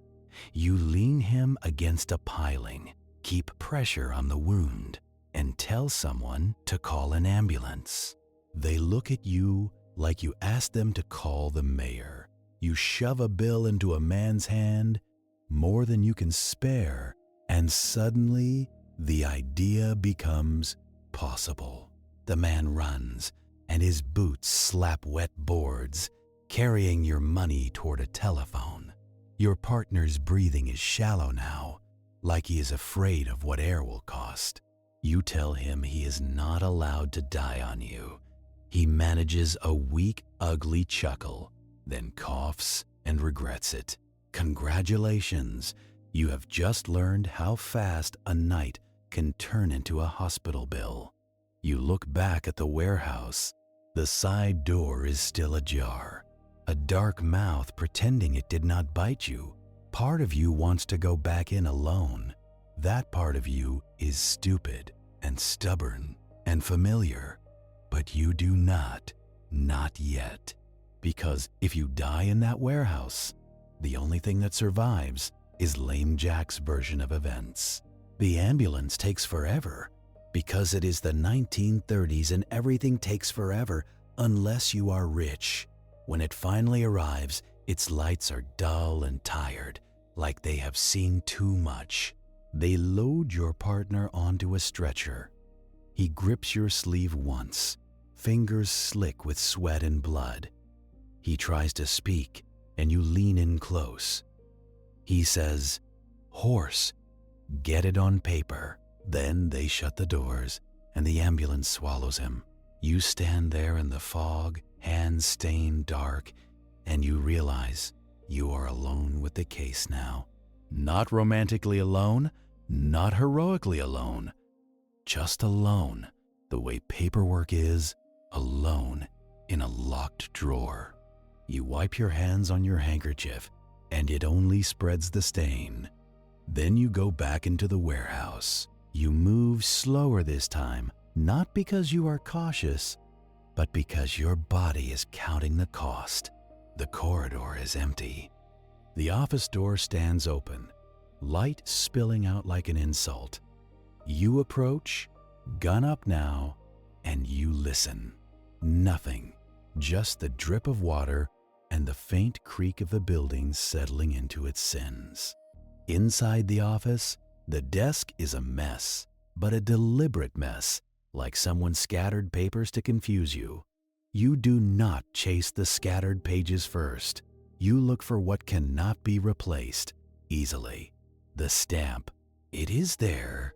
You lean him against a piling, keep pressure on the wound, and tell someone to call an ambulance. They look at you like you asked them to call the mayor. You shove a bill into a man's hand, more than you can spare, and suddenly the idea becomes possible. The man runs, and his boots slap wet boards, carrying your money toward a telephone. Your partner's breathing is shallow now, like he is afraid of what air will cost. You tell him he is not allowed to die on you. He manages a weak, ugly chuckle, then coughs and regrets it. Congratulations, you have just learned how fast a night can turn into a hospital bill. You look back at the warehouse. The side door is still ajar, a dark mouth pretending it did not bite you. Part of you wants to go back in alone. That part of you is stupid and stubborn and familiar, but you do not yet. Because if you die in that warehouse, the only thing that survives is Lame Jack's version of events. The ambulance takes forever because it is the 1930s and everything takes forever unless you are rich. When it finally arrives, its lights are dull and tired, like they have seen too much. They load your partner onto a stretcher. He grips your sleeve once, fingers slick with sweat and blood. He tries to speak, and you lean in close. He says, "Horse, get it on paper." Then they shut the doors and the ambulance swallows him. You stand there in the fog, hands stained dark, and you realize you are alone with the case now. Not romantically alone, not heroically alone, just alone, the way paperwork is, alone in a locked drawer. You wipe your hands on your handkerchief, and it only spreads the stain. Then you go back into the warehouse. You move slower this time, not because you are cautious, but because your body is counting the cost. The corridor is empty. The office door stands open, light spilling out like an insult. You approach, gun up now, and you listen. Nothing, just the drip of water and the faint creak of the building settling into its sins. Inside the office, the desk is a mess, but a deliberate mess, like someone scattered papers to confuse you. You do not chase the scattered pages first. You look for what cannot be replaced easily. The stamp. It is there.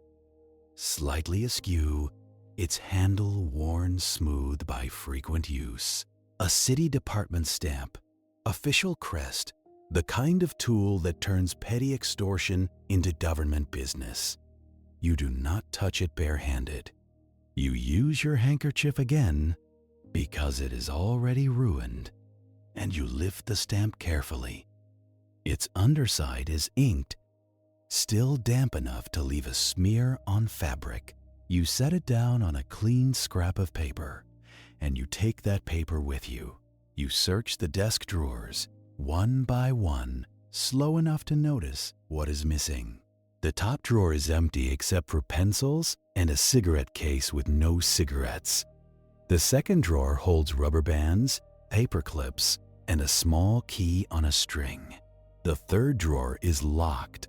Slightly askew, its handle worn smooth by frequent use. A city department stamp. Official crest. The kind of tool that turns petty extortion into government business. You do not touch it barehanded. You use your handkerchief again because it is already ruined, and you lift the stamp carefully. Its underside is inked, still damp enough to leave a smear on fabric. You set it down on a clean scrap of paper, and you take that paper with you. You search the desk drawers, one by one, slow enough to notice what is missing. The top drawer is empty except for pencils and a cigarette case with no cigarettes. The second drawer holds rubber bands, paper clips, and a small key on a string. The third drawer is locked.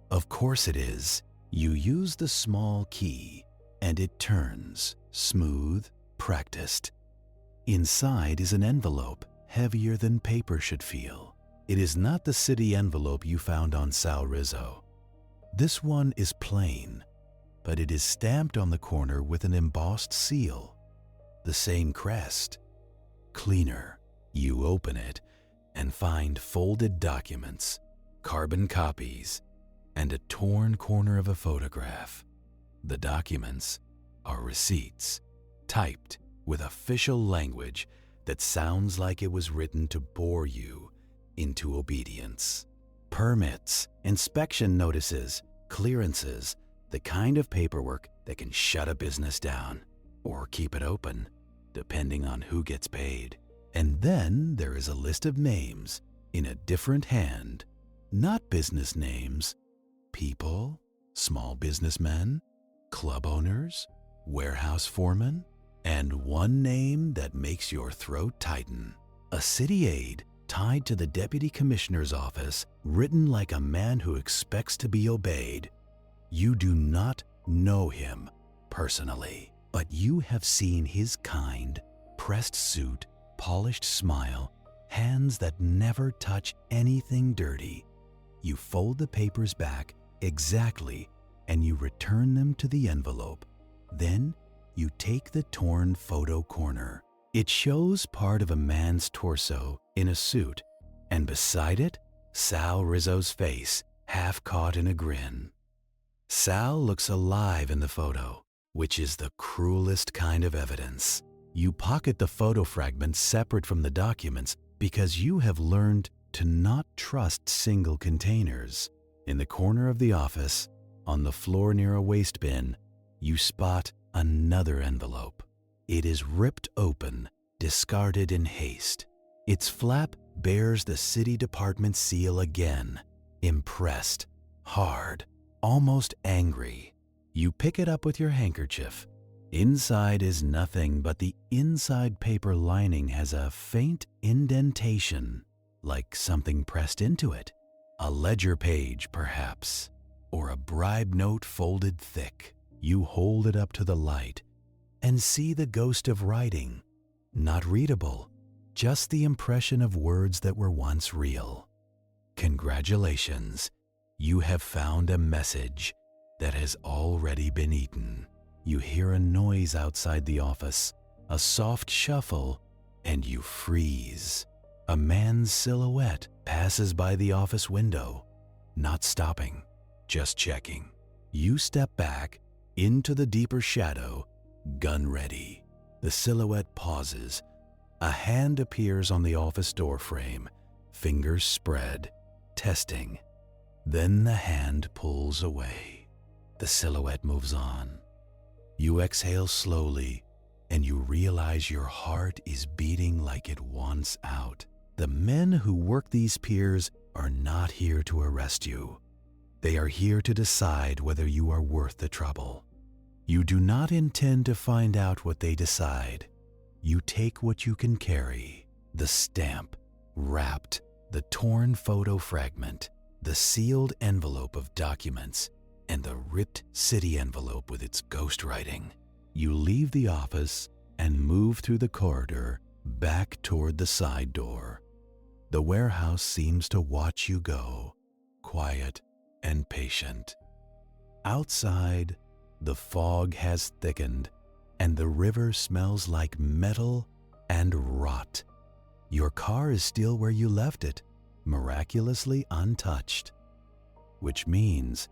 Of course it is. You use the small key, and it turns, smooth, practiced. Inside is an envelope, heavier than paper should feel. It is not the city envelope you found on Sal Rizzo. This one is plain, but it is stamped on the corner with an embossed seal. The same crest. Cleaner. You open it and find folded documents, carbon copies, and a torn corner of a photograph. The documents are receipts, typed with official language that sounds like it was written to bore you into obedience. Permits, inspection notices, clearances, the kind of paperwork that can shut a business down or keep it open, depending on who gets paid. And then there is a list of names in a different hand, not business names, people, small businessmen, club owners, warehouse foremen, and one name that makes your throat tighten. A city aide tied to the deputy commissioner's office, written like a man who expects to be obeyed. You do not know him personally, but you have seen his kind, pressed suit, polished smile, hands that never touch anything dirty. You fold the papers back exactly and you return them to the envelope. Then you take the torn photo corner. It shows part of a man's torso in a suit, and beside it, Sal Rizzo's face, half caught in a grin. Sal looks alive in the photo, which is the cruelest kind of evidence. You pocket the photo fragments separate from the documents because you have learned to not trust single containers. In the corner of the office, on the floor near a waste bin, you spot another envelope. It is ripped open, discarded in haste. Its flap bears the city department seal again, impressed, hard, almost angry. You pick it up with your handkerchief. Inside is nothing, but the inside paper lining has a faint indentation, like something pressed into it. A ledger page, perhaps, or a bribe note folded thick. You hold it up to the light and see the ghost of writing, not readable, just the impression of words that were once real. Congratulations, you have found a message, that has already been eaten. You hear a noise outside the office, a soft shuffle, and you freeze. A man's silhouette passes by the office window, not stopping, just checking. You step back into the deeper shadow, gun ready. The silhouette pauses. A hand appears on the office door frame, fingers spread, testing. Then the hand pulls away. The silhouette moves on. You exhale slowly, and you realize your heart is beating like it wants out. The men who work these piers are not here to arrest you. They are here to decide whether you are worth the trouble. You do not intend to find out what they decide. You take what you can carry: the stamp, wrapped, the torn photo fragment, the sealed envelope of documents, and the ripped city envelope with its ghostwriting. You leave the office and move through the corridor back toward the side door. The warehouse seems to watch you go, quiet and patient. Outside, the fog has thickened and the river smells like metal and rot. Your car is still where you left it, miraculously untouched, which means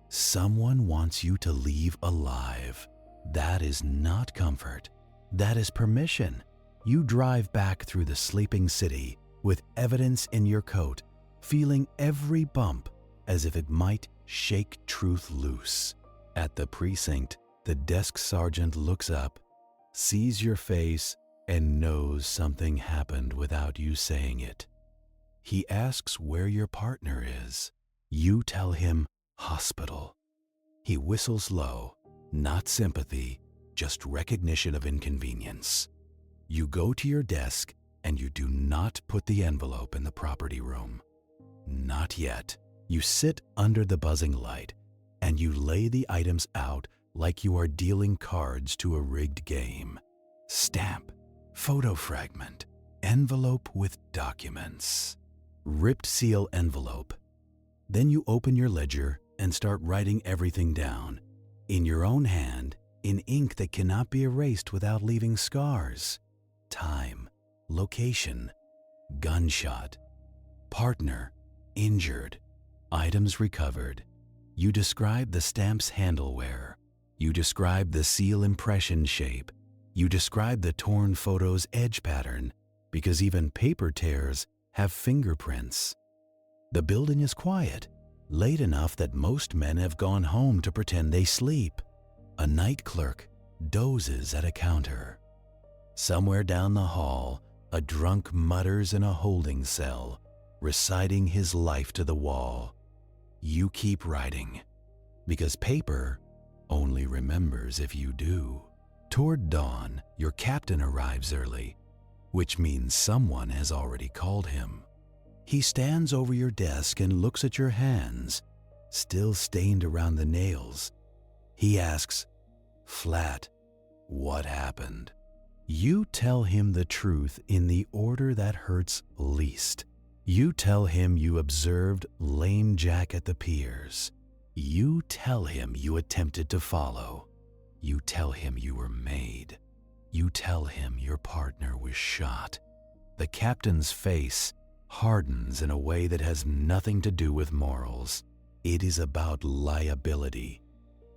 someone wants you to leave alive. That is not comfort. That is permission. You drive back through the sleeping city with evidence in your coat, feeling every bump as if it might shake truth loose. At the precinct, the desk sergeant looks up, sees your face, and knows something happened without you saying it. He asks where your partner is. You tell him hospital. He whistles low, not sympathy, just recognition of inconvenience. You go to your desk and you do not put the envelope in the property room. Not yet. You sit under the buzzing light and you lay the items out like you are dealing cards to a rigged game. Stamp, photo fragment, envelope with documents, ripped seal envelope. Then you open your ledger and start writing everything down, in your own hand, in ink that cannot be erased without leaving scars. Time, location, gunshot, partner, injured, items recovered. You describe the stamp's handle wear. You describe the seal impression shape. You describe the torn photo's edge pattern, because even paper tears have fingerprints. The building is quiet, late enough that most men have gone home to pretend they sleep. A night clerk dozes at a counter. Somewhere down the hall, a drunk mutters in a holding cell, reciting his life to the wall. You keep writing, because paper only remembers if you do. Toward dawn, your captain arrives early, which means someone has already called him. He stands over your desk and looks at your hands, still stained around the nails. He asks, flat, what happened? You tell him the truth in the order that hurts least. You tell him you observed lame Jack at the Piers. You tell him you attempted to follow. You tell him you were made. You tell him your partner was shot. The captain's face hardens in a way that has nothing to do with morals. It is about liability.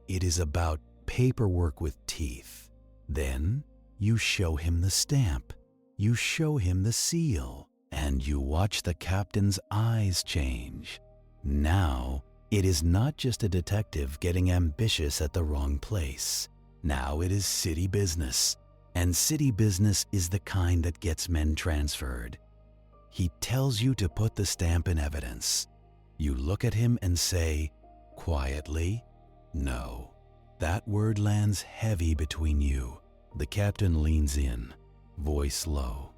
It is about paperwork with teeth. Then you show him the stamp. You show him the seal. And you watch the captain's eyes change. Now, it is not just a detective getting ambitious at the wrong place. Now it is city business. And city business is the kind that gets men transferred. He tells you to put the stamp in evidence. You look at him and say, quietly, no. That word lands heavy between you. The captain leans in, voice low.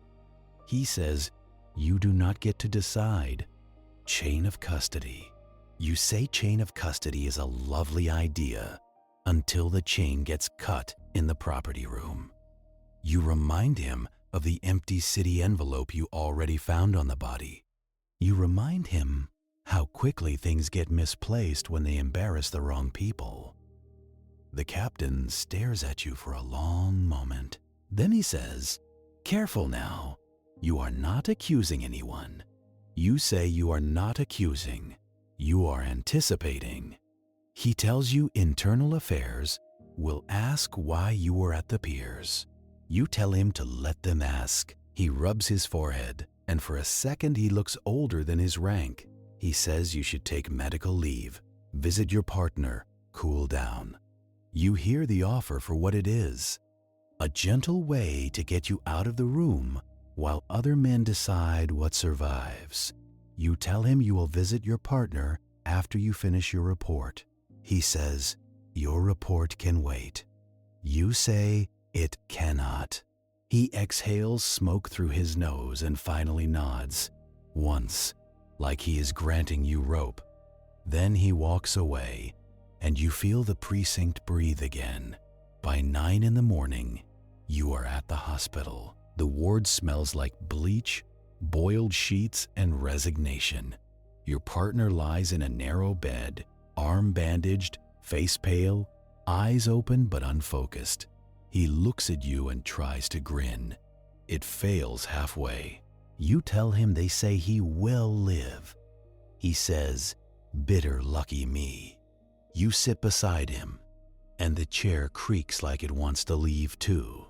He says, you do not get to decide. Chain of custody. You say chain of custody is a lovely idea until the chain gets cut in the property room. You remind him of the empty city envelope you already found on the body. You remind him how quickly things get misplaced when they embarrass the wrong people. The captain stares at you for a long moment. Then he says, "Careful now. You are not accusing anyone." You say you are not accusing. You are anticipating. He tells you internal affairs will ask why you were at the Piers. You tell him to let them ask. He rubs his forehead, and for a second he looks older than his rank. He says you should take medical leave, visit your partner, cool down. You hear the offer for what it is, a gentle way to get you out of the room while other men decide what survives. You tell him you will visit your partner after you finish your report. He says, "Your report can wait." You say, "It cannot." He exhales smoke through his nose and finally nods, once, like he is granting you rope. Then he walks away, and you feel the precinct breathe again. By 9 in the morning, you are at the hospital. The ward smells like bleach, boiled sheets, and resignation. Your partner lies in a narrow bed, arm bandaged, face pale, eyes open but unfocused. He looks at you and tries to grin. It fails halfway. You tell him they say he will live. He says, "Bitter lucky me." You sit beside him, and the chair creaks like it wants to leave too.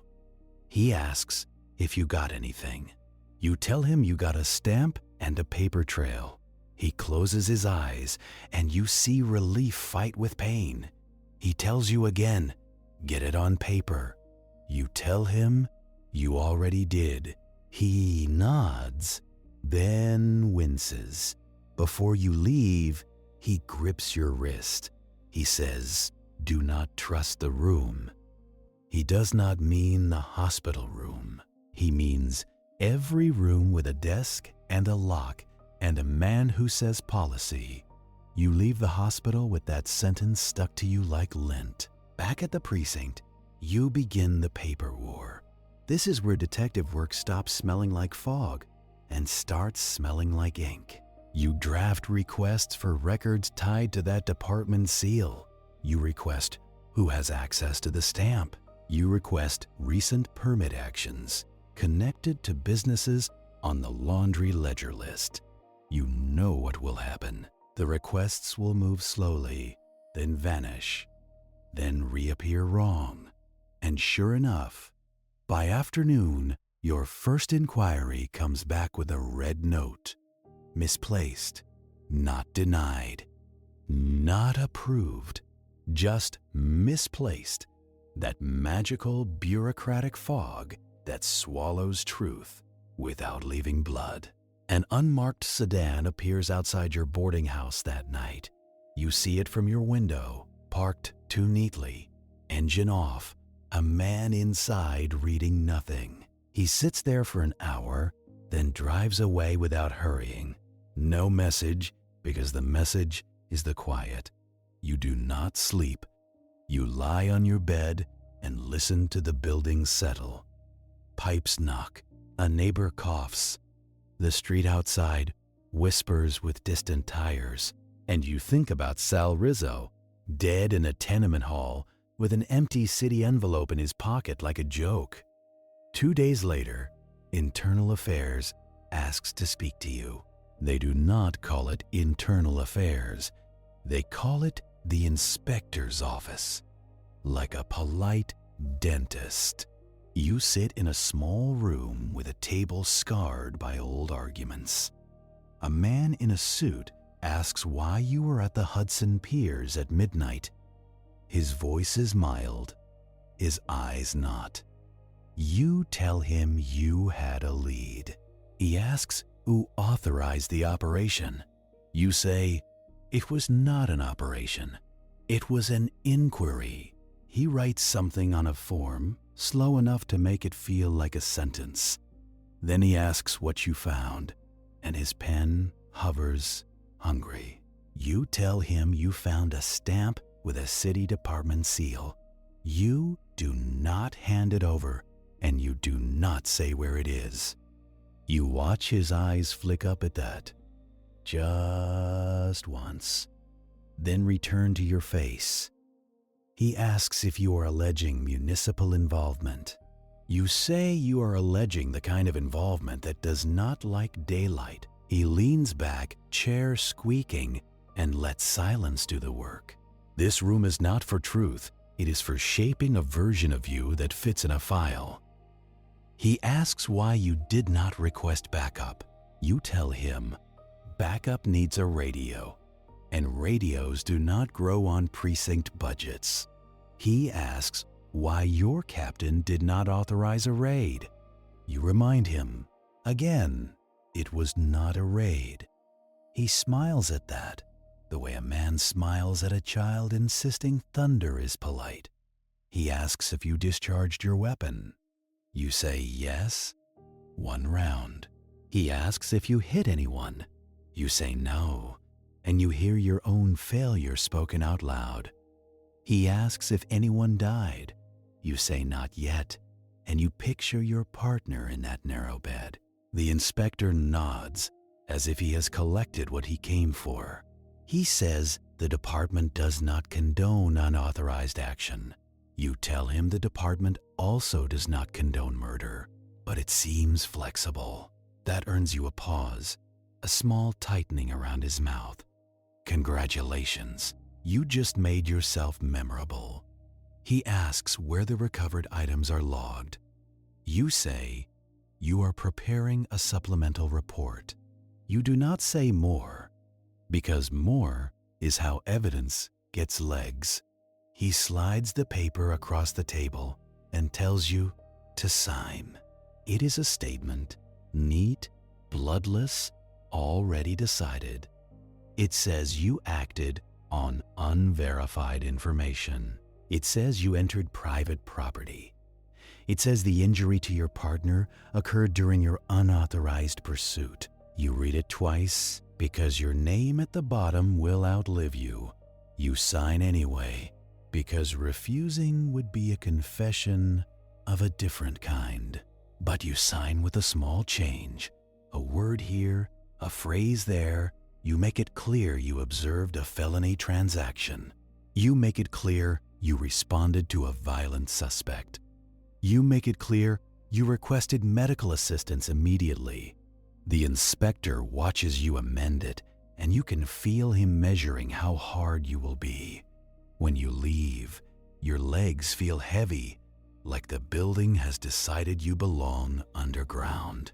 He asks if you got anything. You tell him you got a stamp and a paper trail. He closes his eyes, and you see relief fight with pain. He tells you again, "Get it on paper." You tell him you already did. He nods, then winces. Before you leave, he grips your wrist. He says, "Do not trust the room." He does not mean the hospital room. He means every room with a desk and a lock and a man who says policy. You leave the hospital with that sentence stuck to you like lint. Back at the precinct, you begin the paper war. This is where detective work stops smelling like fog and starts smelling like ink. You draft requests for records tied to that department seal. You request who has access to the stamp. You request recent permit actions connected to businesses on the laundry ledger list. You know what will happen. The requests will move slowly, then vanish, then reappear wrong. And sure enough, by afternoon, your first inquiry comes back with a red note. Misplaced, not denied, not approved, just misplaced. That magical bureaucratic fog that swallows truth without leaving blood. An unmarked sedan appears outside your boarding house that night. You see it from your window, parked too neatly, engine off, a man inside reading nothing. He sits there for an hour, then drives away without hurrying. No message, because the message is the quiet. You do not sleep. You lie on your bed and listen to the building settle. Pipes knock. A neighbor coughs. The street outside whispers with distant tires. And you think about Sal Rizzo, dead in a tenement hall with an empty city envelope in his pocket like a joke. 2 days later, Internal Affairs asks to speak to you. They do not call it Internal Affairs. They call it the inspector's office. Like a polite dentist. You sit in a small room with a table scarred by old arguments. A man in a suit asks why you were at the Hudson Piers at midnight. His voice is mild, his eyes not. You tell him you had a lead. He asks who authorized the operation. You say, "It was not an operation. It was an inquiry." He writes something on a form, slow enough to make it feel like a sentence. Then he asks what you found, and his pen hovers, hungry. You tell him you found a stamp with a city department seal. You do not hand it over, and you do not say where it is. You watch his eyes flick up at that. just once, then return to your face. He asks if you are alleging municipal involvement. You say you are alleging the kind of involvement that does not like daylight. He leans back, chair squeaking, and lets silence do the work. This room is not for truth. It is for shaping a version of you that fits in a file. He asks why you did not request backup. You tell him, backup needs a radio, and radios do not grow on precinct budgets. He asks why your captain did not authorize a raid. You remind him, again, it was not a raid. He smiles at that, the way a man smiles at a child insisting thunder is polite. He asks if you discharged your weapon. You say yes, 1 round. He asks if you hit anyone. You say no, and you hear your own failure spoken out loud. He asks if anyone died. You say not yet, and you picture your partner in that narrow bed. The inspector nods as if he has collected what he came for. He says the department does not condone unauthorized action. You tell him the department also does not condone murder, but it seems flexible. That earns you a pause, a small tightening around his mouth. Congratulations, you just made yourself memorable. He asks where the recovered items are logged. You say you are preparing a supplemental report. You do not say more, because more is how evidence gets legs. He slides the paper across the table and tells you to sign. It is a statement, neat, bloodless, already decided. It says you acted on unverified information. It says you entered private property. It says the injury to your partner occurred during your unauthorized pursuit. You read it twice because your name at the bottom will outlive you. You sign anyway, because refusing would be a confession of a different kind. But you sign with a small change, a word here, a phrase there. You make it clear you observed a felony transaction. You make it clear you responded to a violent suspect. You make it clear you requested medical assistance immediately. The inspector watches you amend it, and you can feel him measuring how hard you will be. When you leave, your legs feel heavy, like the building has decided you belong underground.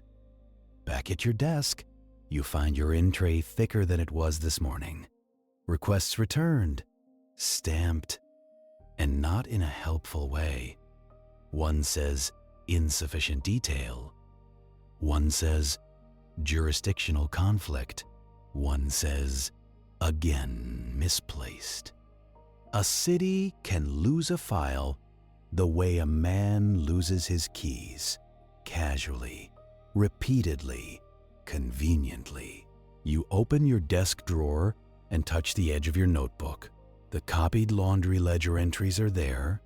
Back at your desk, you find your in-tray thicker than it was this morning. Requests returned, stamped, and not in a helpful way. One says insufficient detail. One says jurisdictional conflict. One says again misplaced. A city can lose a file the way a man loses his keys, casually, repeatedly, conveniently. You open your desk drawer and touch the edge of your notebook. The copied laundry ledger entries are there.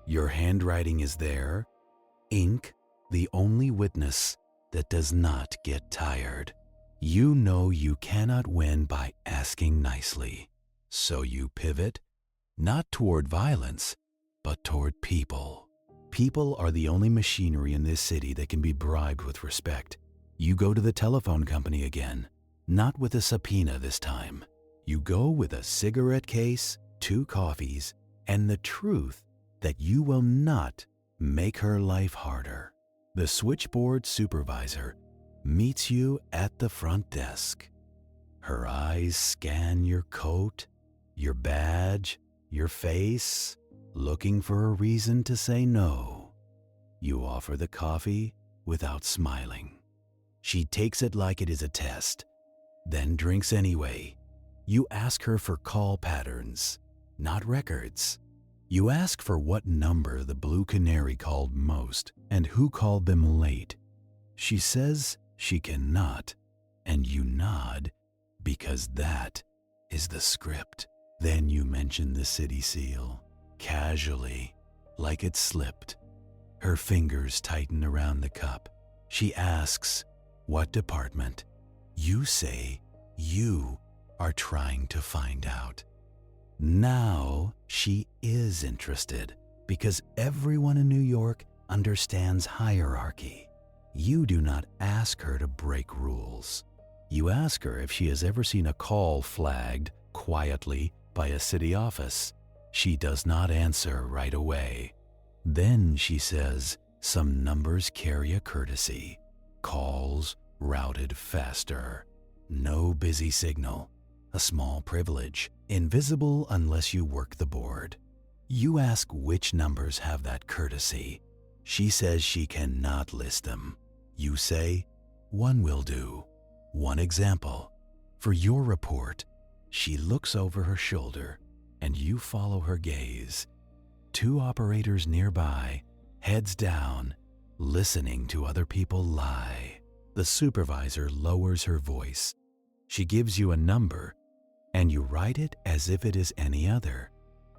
Your handwriting is there. Ink, the only witness that does not get tired. You know you cannot win by asking nicely. So you pivot, not toward violence, but toward people. People are the only machinery in this city that can be bribed with respect. You go to the telephone company again, not with a subpoena this time. You go with a cigarette case, 2 coffees, and the truth that you will not make her life harder. The switchboard supervisor meets you at the front desk. Her eyes scan your coat, your badge, your face, looking for a reason to say no. You offer the coffee without smiling. She takes it like it is a test, then drinks anyway. You ask her for call patterns, not records. You ask for what number the Blue Canary called most and who called them late. She says she cannot, and you nod because that is the script. Then you mention the city seal, casually, like it slipped. Her fingers tighten around the cup. She asks, "What department?" You say, You are trying to find out. Now she is interested because everyone in New York understands hierarchy. You do not ask her to break rules. You ask her if she has ever seen a call flagged quietly by a city office. She does not answer right away. Then she says some numbers carry a courtesy. Calls routed faster. No busy signal. A small privilege, invisible unless you work the board. You ask which numbers have that courtesy. She says she cannot list them. You say, one will do. One example. For your report, she looks over her shoulder and you follow her gaze. Two operators nearby, heads down, listening to other people lie. The supervisor lowers her voice. She gives you a number and you write it as if it is any other.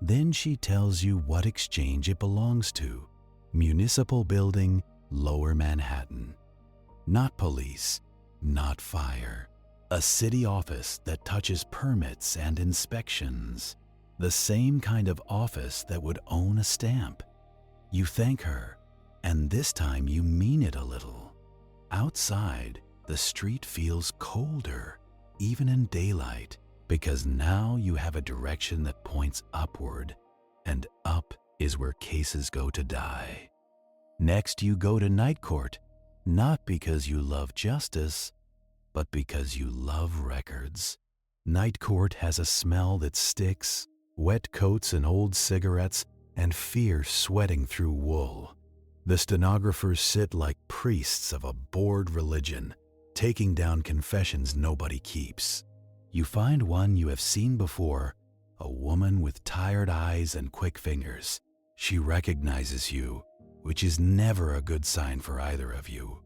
Then she tells you what exchange it belongs to. Municipal Building, Lower Manhattan. Not police, not fire. A city office that touches permits and inspections. The same kind of office that would own a stamp. You thank her, and this time you mean it a little. Outside, the street feels colder, even in daylight, because now you have a direction that points upward, and up is where cases go to die. Next, you go to night court, not because you love justice, but because you love records. Night court has a smell that sticks, wet coats and old cigarettes, and fear sweating through wool. The stenographers sit like priests of a bored religion, taking down confessions nobody keeps. You find one you have seen before, a woman with tired eyes and quick fingers. She recognizes you, which is never a good sign for either of you.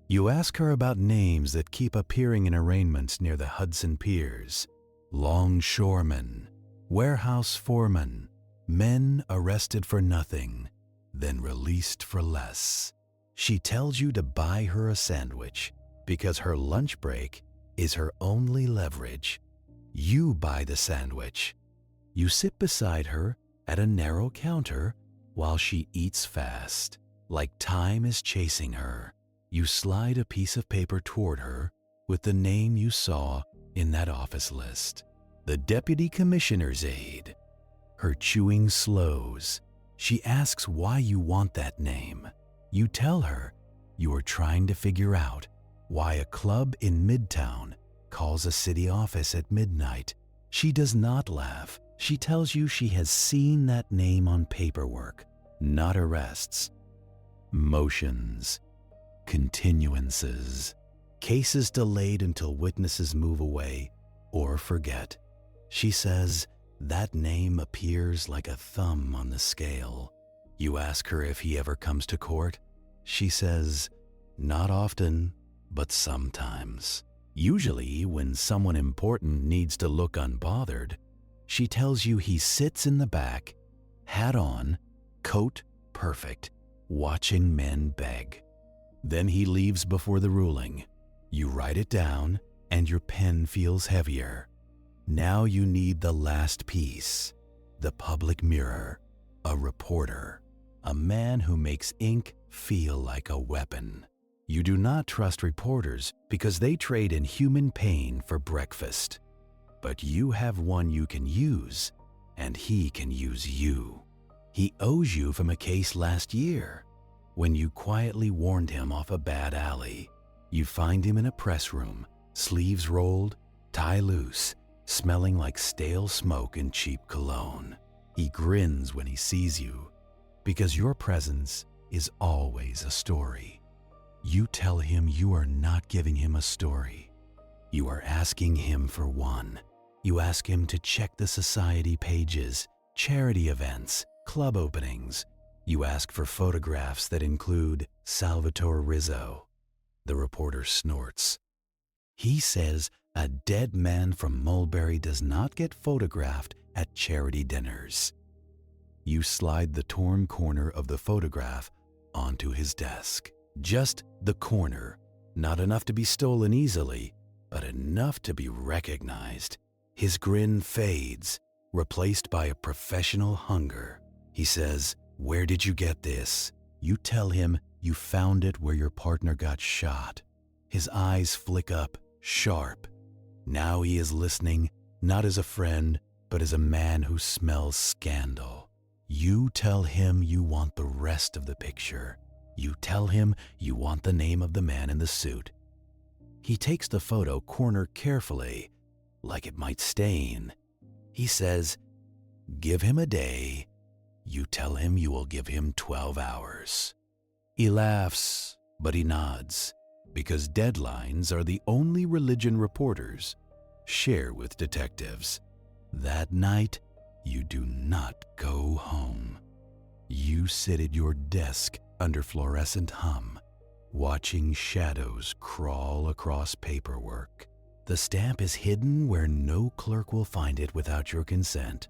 You ask her about names that keep appearing in arraignments near the Hudson Piers. Longshoremen, warehouse foreman, men arrested for nothing, then released for less. She tells you to buy her a sandwich because her lunch break is her only leverage. You buy the sandwich. You sit beside her at a narrow counter while she eats fast, like time is chasing her. You slide a piece of paper toward her with the name you saw in that office list. The deputy commissioner's aide. Her chewing slows. She asks why you want that name. You tell her you are trying to figure out why a club in Midtown calls a city office at midnight. She does not laugh. She tells you she has seen that name on paperwork, not arrests. Motions, continuances, cases delayed until witnesses move away or forget. She says that name appears like a thumb on the scale. You ask her if he ever comes to court. She says, not often, but sometimes. Usually when someone important needs to look unbothered. She tells you he sits in the back, hat on, coat perfect, watching men beg. Then he leaves before the ruling. You write it down and your pen feels heavier. Now you need the last piece, the public mirror, a reporter, a man who makes ink feel like a weapon. You do not trust reporters because they trade in human pain for breakfast. But you have one you can use, and he can use you. He owes you from a case last year, when you quietly warned him off a bad alley. You find him in a press room, sleeves rolled, tie loose, smelling like stale smoke and cheap cologne. He grins when he sees you, because your presence is always a story. You tell him you are not giving him a story. You are asking him for one. You ask him to check the society pages, charity events, club openings. You ask for photographs that include Salvatore Rizzo. The reporter snorts. He says a dead man from Mulberry does not get photographed at charity dinners. You slide the torn corner of the photograph onto his desk. Just the corner, not enough to be stolen easily, but enough to be recognized. His grin fades, replaced by a professional hunger. He says, "Where did you get this?" You tell him you found it where your partner got shot. His eyes flick up, sharp. Now he is listening, not as a friend, but as a man who smells scandal. You tell him you want the rest of the picture. You tell him you want the name of the man in the suit. He takes the photo corner carefully, like it might stain. He says, "Give him a day." You tell him you will give him 12 hours. He laughs, but he nods, because deadlines are the only religion reporters share with detectives. That night, you do not go home. You sit at your desk under fluorescent hum, watching shadows crawl across paperwork. The stamp is hidden where no clerk will find it without your consent.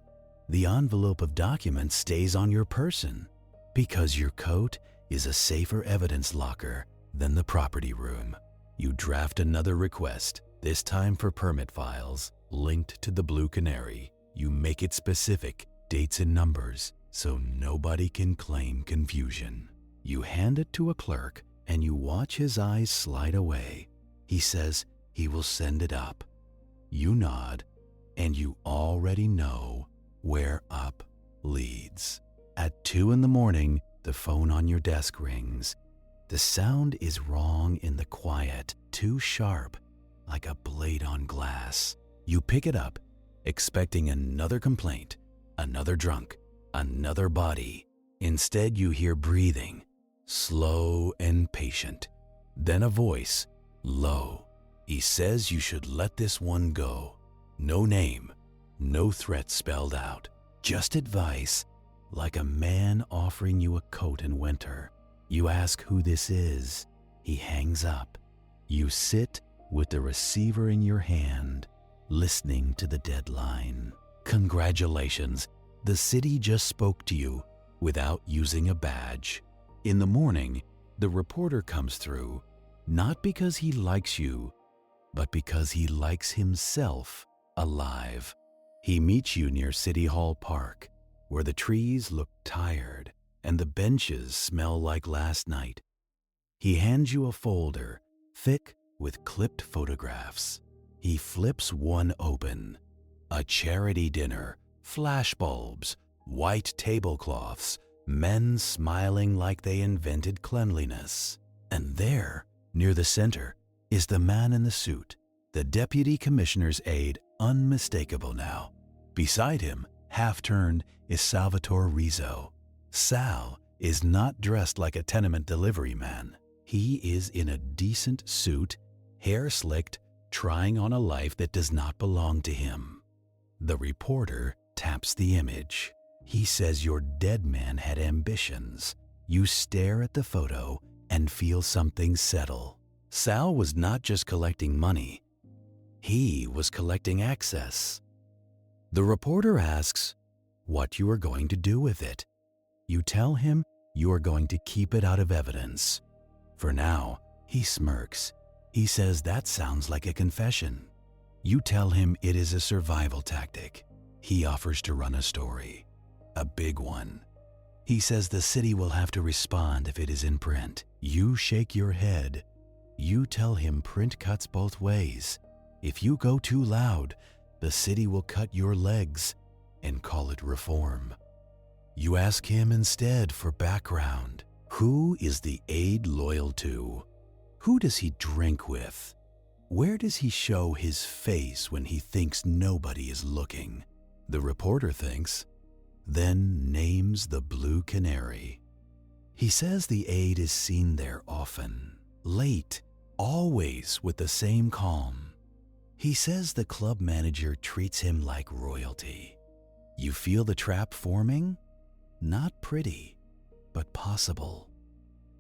The envelope of documents stays on your person because your coat is a safer evidence locker than the property room. You draft another request, this time for permit files linked to the Blue Canary. You make it specific, dates and numbers, so nobody can claim confusion. You hand it to a clerk and you watch his eyes slide away. He says he will send it up. You nod, and you already know where up leads. At 2 a.m, the phone on your desk rings. The sound is wrong in the quiet, too sharp, like a blade on glass. You pick it up, expecting another complaint, another drunk, another body. Instead, you hear breathing, slow and patient. Then a voice, low. He says you should let this one go. No name, no threat spelled out, just advice, like a man offering you a coat in winter. You ask who this is. He hangs up. You sit with the receiver in your hand, listening to the deadline. Congratulations, the city just spoke to you without using a badge. In the morning, the reporter comes through, not because he likes you, but because he likes himself alive. He meets you near City Hall Park, where the trees look tired and the benches smell like last night. He hands you a folder, thick with clipped photographs. He flips one open. A charity dinner, flashbulbs, white tablecloths, men smiling like they invented cleanliness. And there, near the center, is the man in the suit, the deputy commissioner's aide, unmistakable now. Beside him, half-turned, is Salvatore Rizzo. Sal is not dressed like a tenement delivery man. He is in a decent suit, hair slicked, trying on a life that does not belong to him. The reporter taps the image. He says your dead man had ambitions. You stare at the photo and feel something settle. Sal was not just collecting money. He was collecting access. The reporter asks what you are going to do with it. You tell him you are going to keep it out of evidence. For now, he smirks. He says that sounds like a confession. You tell him it is a survival tactic. He offers to run a story, a big one. He says the city will have to respond if it is in print. You shake your head. You tell him print cuts both ways. If you go too loud, the city will cut your legs and call it reform. You ask him instead for background. Who is the aide loyal to? Who does he drink with? Where does he show his face when he thinks nobody is looking? The reporter thinks, then names the Blue Canary. He says the aide is seen there often, late, always with the same calm. He says the club manager treats him like royalty. You feel the trap forming? Not pretty, but possible.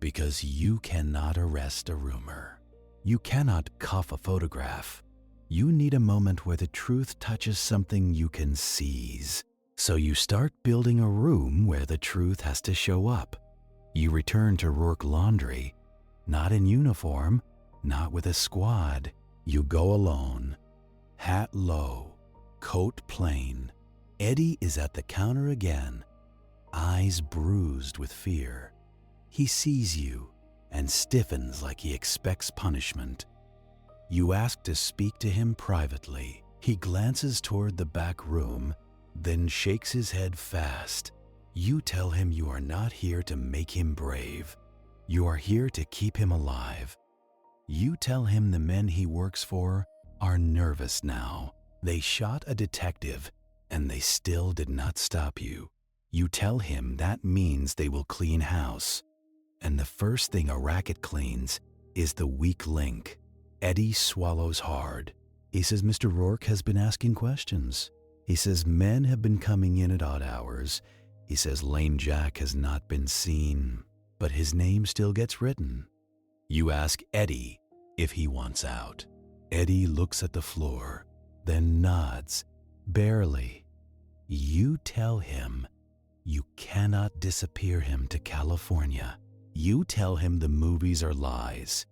Because you cannot arrest a rumor. You cannot cuff a photograph. You need a moment where the truth touches something you can seize. So you start building a room where the truth has to show up. You return to Rourke Laundry, not in uniform, not with a squad. You go alone, hat low, coat plain. Eddie is at the counter again, eyes bruised with fear. He sees you and stiffens like he expects punishment. You ask to speak to him privately. He glances toward the back room, then shakes his head fast. You tell him you are not here to make him brave. You are here to keep him alive. You tell him the men he works for are nervous now. They shot a detective and they still did not stop you. You tell him that means they will clean house. And the first thing a racket cleans is the weak link. Eddie swallows hard. He says Mr. Rourke has been asking questions. He says men have been coming in at odd hours. He says Lane Jack has not been seen, but his name still gets written. You ask Eddie if he wants out. Eddie looks at the floor, then nods, barely. You tell him you cannot disappear him to California. You tell him the movies are lies,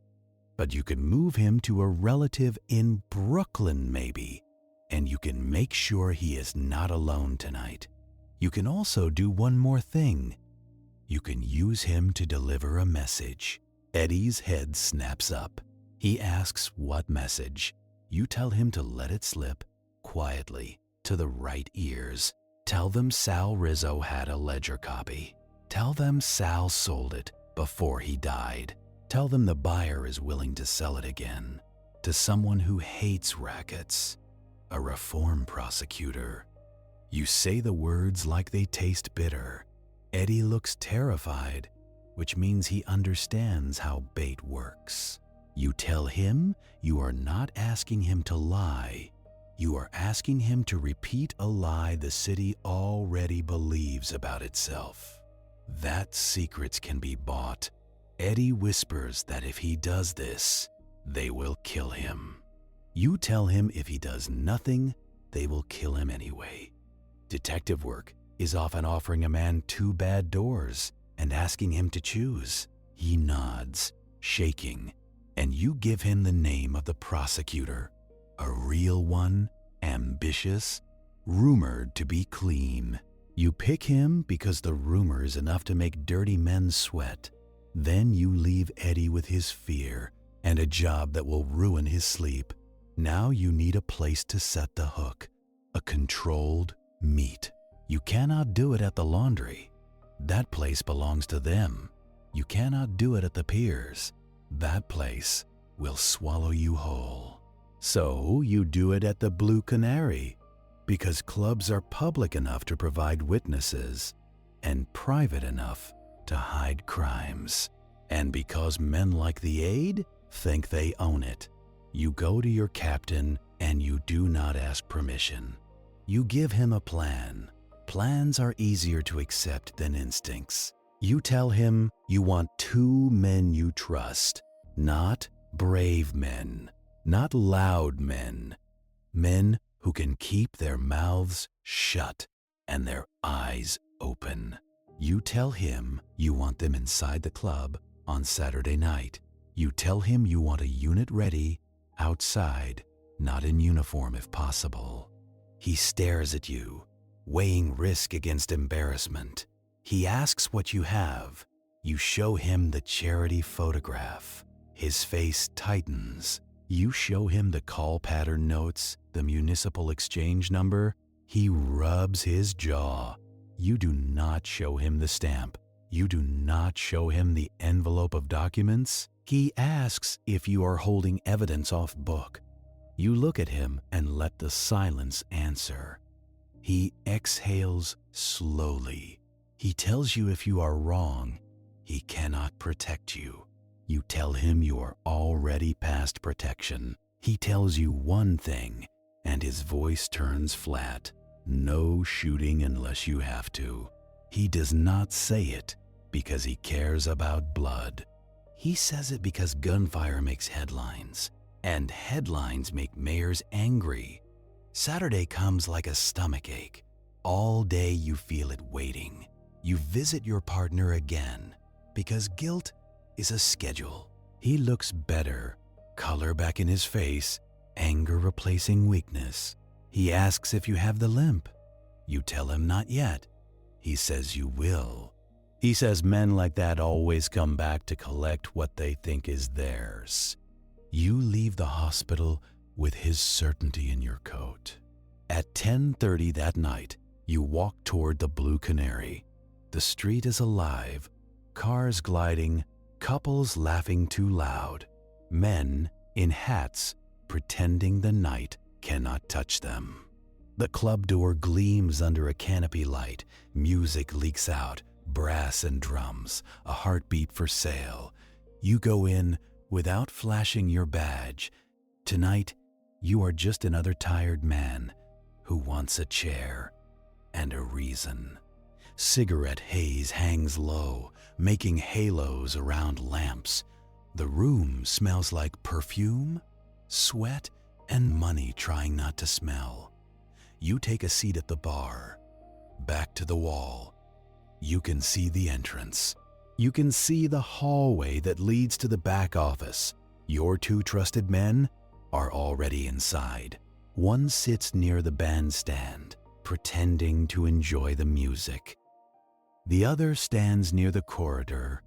but you can move him to a relative in Brooklyn maybe, and you can make sure he is not alone tonight. You can also do one more thing. You can use him to deliver a message. Eddie's head snaps up. He asks what message. You tell him to let it slip, quietly, to the right ears. Tell them Sal Rizzo had a ledger copy. Tell them Sal sold it before he died. Tell them the buyer is willing to sell it again to someone who hates rackets, a reform prosecutor. You say the words like they taste bitter. Eddie looks terrified, which means he understands how bait works. You tell him you are not asking him to lie. You are asking him to repeat a lie the city already believes about itself. That secrets can be bought. Eddie whispers that if he does this, they will kill him. You tell him if he does nothing, they will kill him anyway. Detective work is often offering a man 2 bad doors and asking him to choose. He nods, shaking, and you give him the name of the prosecutor, a real one, ambitious, rumored to be clean. You pick him because the rumor is enough to make dirty men sweat. Then you leave Eddie with his fear and a job that will ruin his sleep. Now you need a place to set the hook, a controlled meet. You cannot do it at the laundry. That place belongs to them. You cannot do it at the Piers. That place will swallow you whole. So you do it at the Blue Canary, because clubs are public enough to provide witnesses and private enough to hide crimes. And because men like the aid think they own it. You go to your captain and you do not ask permission. You give him a plan. Plans are easier to accept than instincts. You tell him you want 2 men you trust, not brave men, not loud men, men who can keep their mouths shut and their eyes open. You tell him you want them inside the club on Saturday night. You tell him you want a unit ready, outside, not in uniform if possible. He stares at you, weighing risk against embarrassment. He asks what you have. You show him the charity photograph. His face tightens. You show him the call pattern notes, the municipal exchange number. He rubs his jaw. You do not show him the stamp. You do not show him the envelope of documents. He asks if you are holding evidence off book. You look at him and let the silence answer. He exhales slowly. He tells you if you are wrong, he cannot protect you. You tell him you are already past protection. He tells you one thing, and his voice turns flat. No shooting unless you have to. He does not say it because he cares about blood. He says it because gunfire makes headlines, and headlines make mayors angry. Saturday comes like a stomachache. All day you feel it waiting. You visit your partner again because guilt is a schedule. He looks better, color back in his face, anger replacing weakness. He asks if you have the limp. You tell him not yet. He says you will. He says men like that always come back to collect what they think is theirs. You leave the hospital with his certainty in your coat. At 10:30 that night, you walk toward the Blue Canary. The street is alive, cars gliding, couples laughing too loud, men in hats pretending the night cannot touch them. The club door gleams under a canopy light, music leaks out, brass and drums, a heartbeat for sale. You go in without flashing your badge. Tonight, you are just another tired man who wants a chair and a reason. Cigarette haze hangs low, making halos around lamps. The room smells like perfume, sweat, and money trying not to smell. You take a seat at the bar, back to the wall. You can see the entrance. You can see the hallway that leads to the back office. Your two trusted men are already inside. One sits near the bandstand, pretending to enjoy the music. The other stands near the corridor,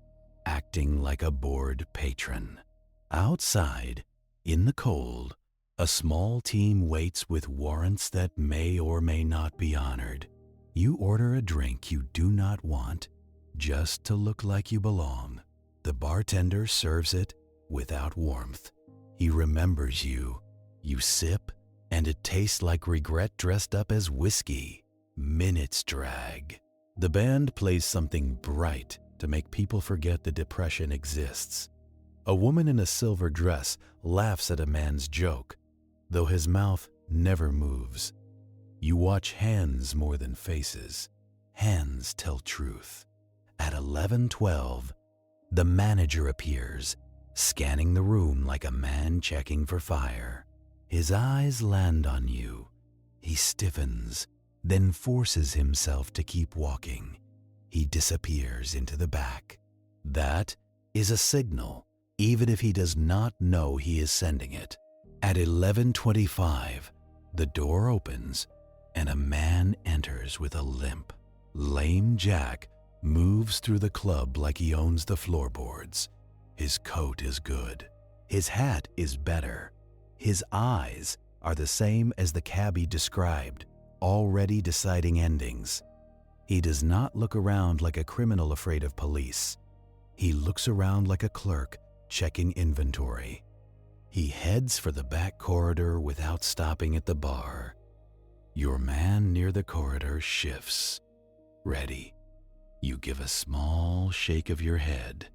acting like a bored patron. Outside, in the cold, a small team waits with warrants that may or may not be honored. You order a drink you do not want, just to look like you belong. The bartender serves it without warmth. He remembers you. You sip, and it tastes like regret dressed up as whiskey. Minutes drag. The band plays something bright to make people forget the depression exists. A woman in a silver dress laughs at a man's joke, though his mouth never moves. You watch hands more than faces. Hands tell truth. At 11:12, the manager appears, scanning the room like a man checking for fire. His eyes land on you. He stiffens, then forces himself to keep walking. He disappears into the back. That is a signal, even if he does not know he is sending it. At 11:25, the door opens and a man enters with a limp. Lame Jack moves through the club like he owns the floorboards. His coat is good. His hat is better. His eyes are the same as the cabbie described, already deciding endings. He does not look around like a criminal afraid of police. He looks around like a clerk checking inventory. He heads for the back corridor without stopping at the bar. Your man near the corridor shifts. Ready. You give a small shake of your head.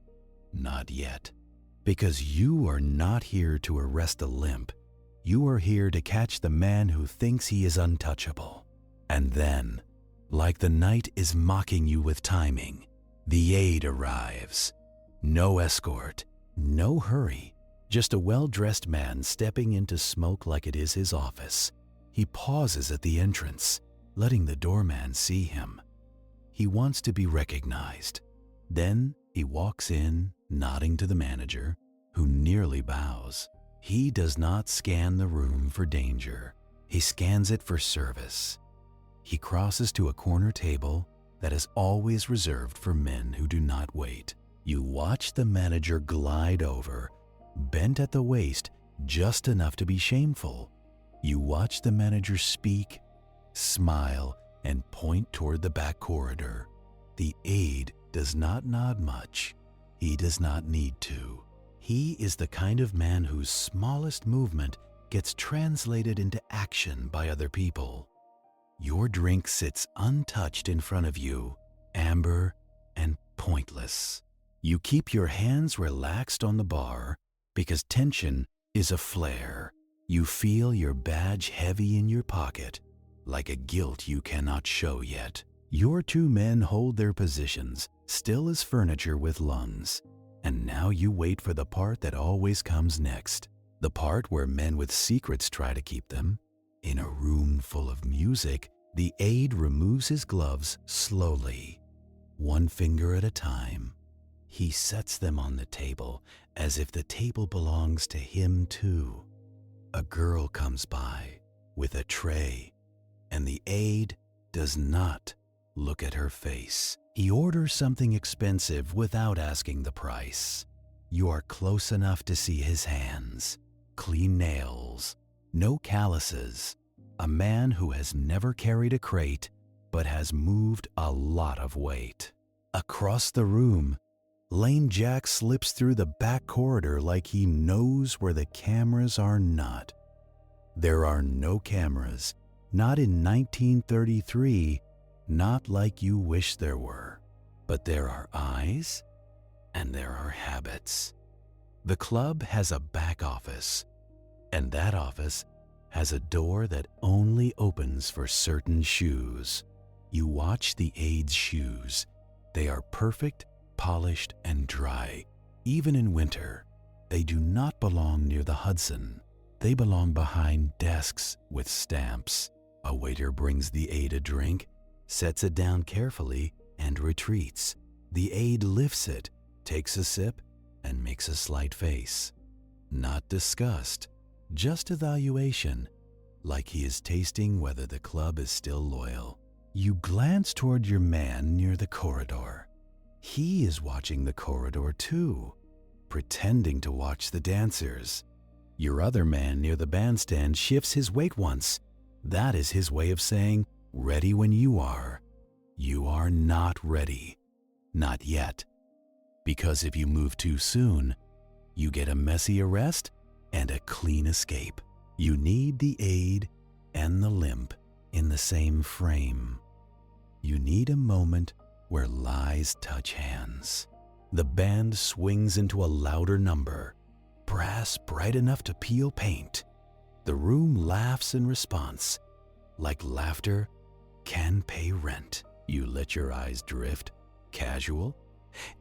Not yet. Because you are not here to arrest a limp. You are here to catch the man who thinks he is untouchable. And then, like the night is mocking you with timing, the aide arrives. No escort, no hurry, just a well-dressed man stepping into smoke like it is his office. He pauses at the entrance, letting the doorman see him. He wants to be recognized. Then he walks in, nodding to the manager, who nearly bows. He does not scan the room for danger. He scans it for service. He crosses to a corner table that is always reserved for men who do not wait. You watch the manager glide over, bent at the waist just enough to be shameful. You watch the manager speak, smile, and point toward the back corridor. The aide does not nod much. He does not need to. He is the kind of man whose smallest movement gets translated into action by other people. Your drink sits untouched in front of you, amber and pointless. You keep your hands relaxed on the bar because tension is a flare. You feel your badge heavy in your pocket, like a guilt you cannot show yet. Your two men hold their positions, still as furniture with lungs. And now you wait for the part that always comes next. The part where men with secrets try to keep them. In a room full of music, the aide removes his gloves slowly, one finger at a time. He sets them on the table as if the table belongs to him too. A girl comes by with a tray, and the aide does not look at her face. He orders something expensive without asking the price. You are close enough to see his hands, clean nails, no calluses. A man who has never carried a crate but has moved a lot of weight. Across the room, Lame Jack slips through the back corridor like he knows where the cameras are not. There are no cameras, not in 1933, not like you wish there were. But there are eyes, and there are habits. The club has a back office, and that office has a door that only opens for certain shoes. You watch the aide's shoes. They are perfect, polished, and dry. Even in winter, they do not belong near the Hudson. They belong behind desks with stamps. A waiter brings the aide a drink, sets it down carefully, and retreats. The aide lifts it, takes a sip, and makes a slight face. Not disgust, just evaluation, like he is tasting whether the club is still loyal. You glance toward your man near the corridor. He is watching the corridor too, pretending to watch the dancers. Your other man near the bandstand shifts his weight once. That is his way of saying, ready when you are. You are not ready. Not yet. Because if you move too soon, you get a messy arrest and a clean escape. You need the aide and the limp in the same frame. You need a moment where lies touch hands. The band swings into a louder number, brass bright enough to peel paint. The room laughs in response, like laughter can pay rent. You let your eyes drift, casual,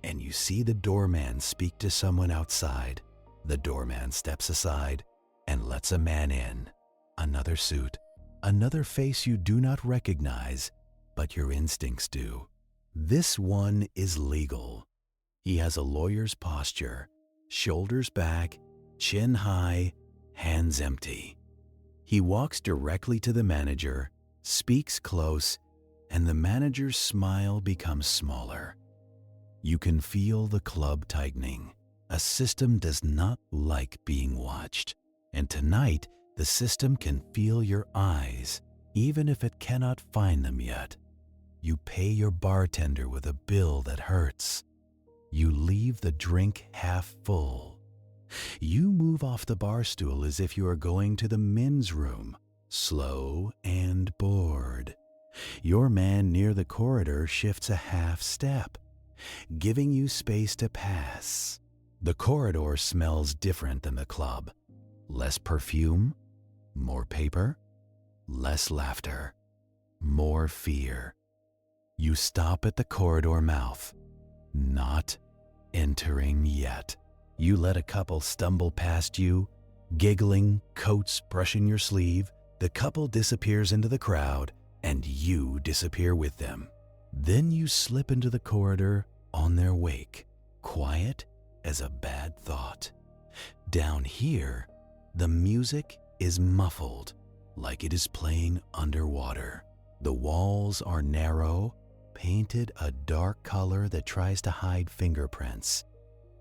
and you see the doorman speak to someone outside. The doorman steps aside and lets a man in. Another suit, another face you do not recognize, but your instincts do. This one is legal. He has a lawyer's posture, shoulders back, chin high, hands empty. He walks directly to the manager, speaks close, and the manager's smile becomes smaller. You can feel the club tightening. A system does not like being watched. And tonight, the system can feel your eyes, even if it cannot find them yet. You pay your bartender with a bill that hurts. You leave the drink half full. You move off the bar stool as if you are going to the men's room, slow and bored. Your man near the corridor shifts a half step, giving you space to pass. The corridor smells different than the club. Less perfume, more paper, less laughter, more fear. You stop at the corridor mouth, not entering yet. You let a couple stumble past you, giggling, coats brushing your sleeve. The couple disappears into the crowd, and you disappear with them. Then you slip into the corridor on their wake, quiet as a bad thought. Down here, the music is muffled, like it is playing underwater. The walls are narrow, painted a dark color that tries to hide fingerprints.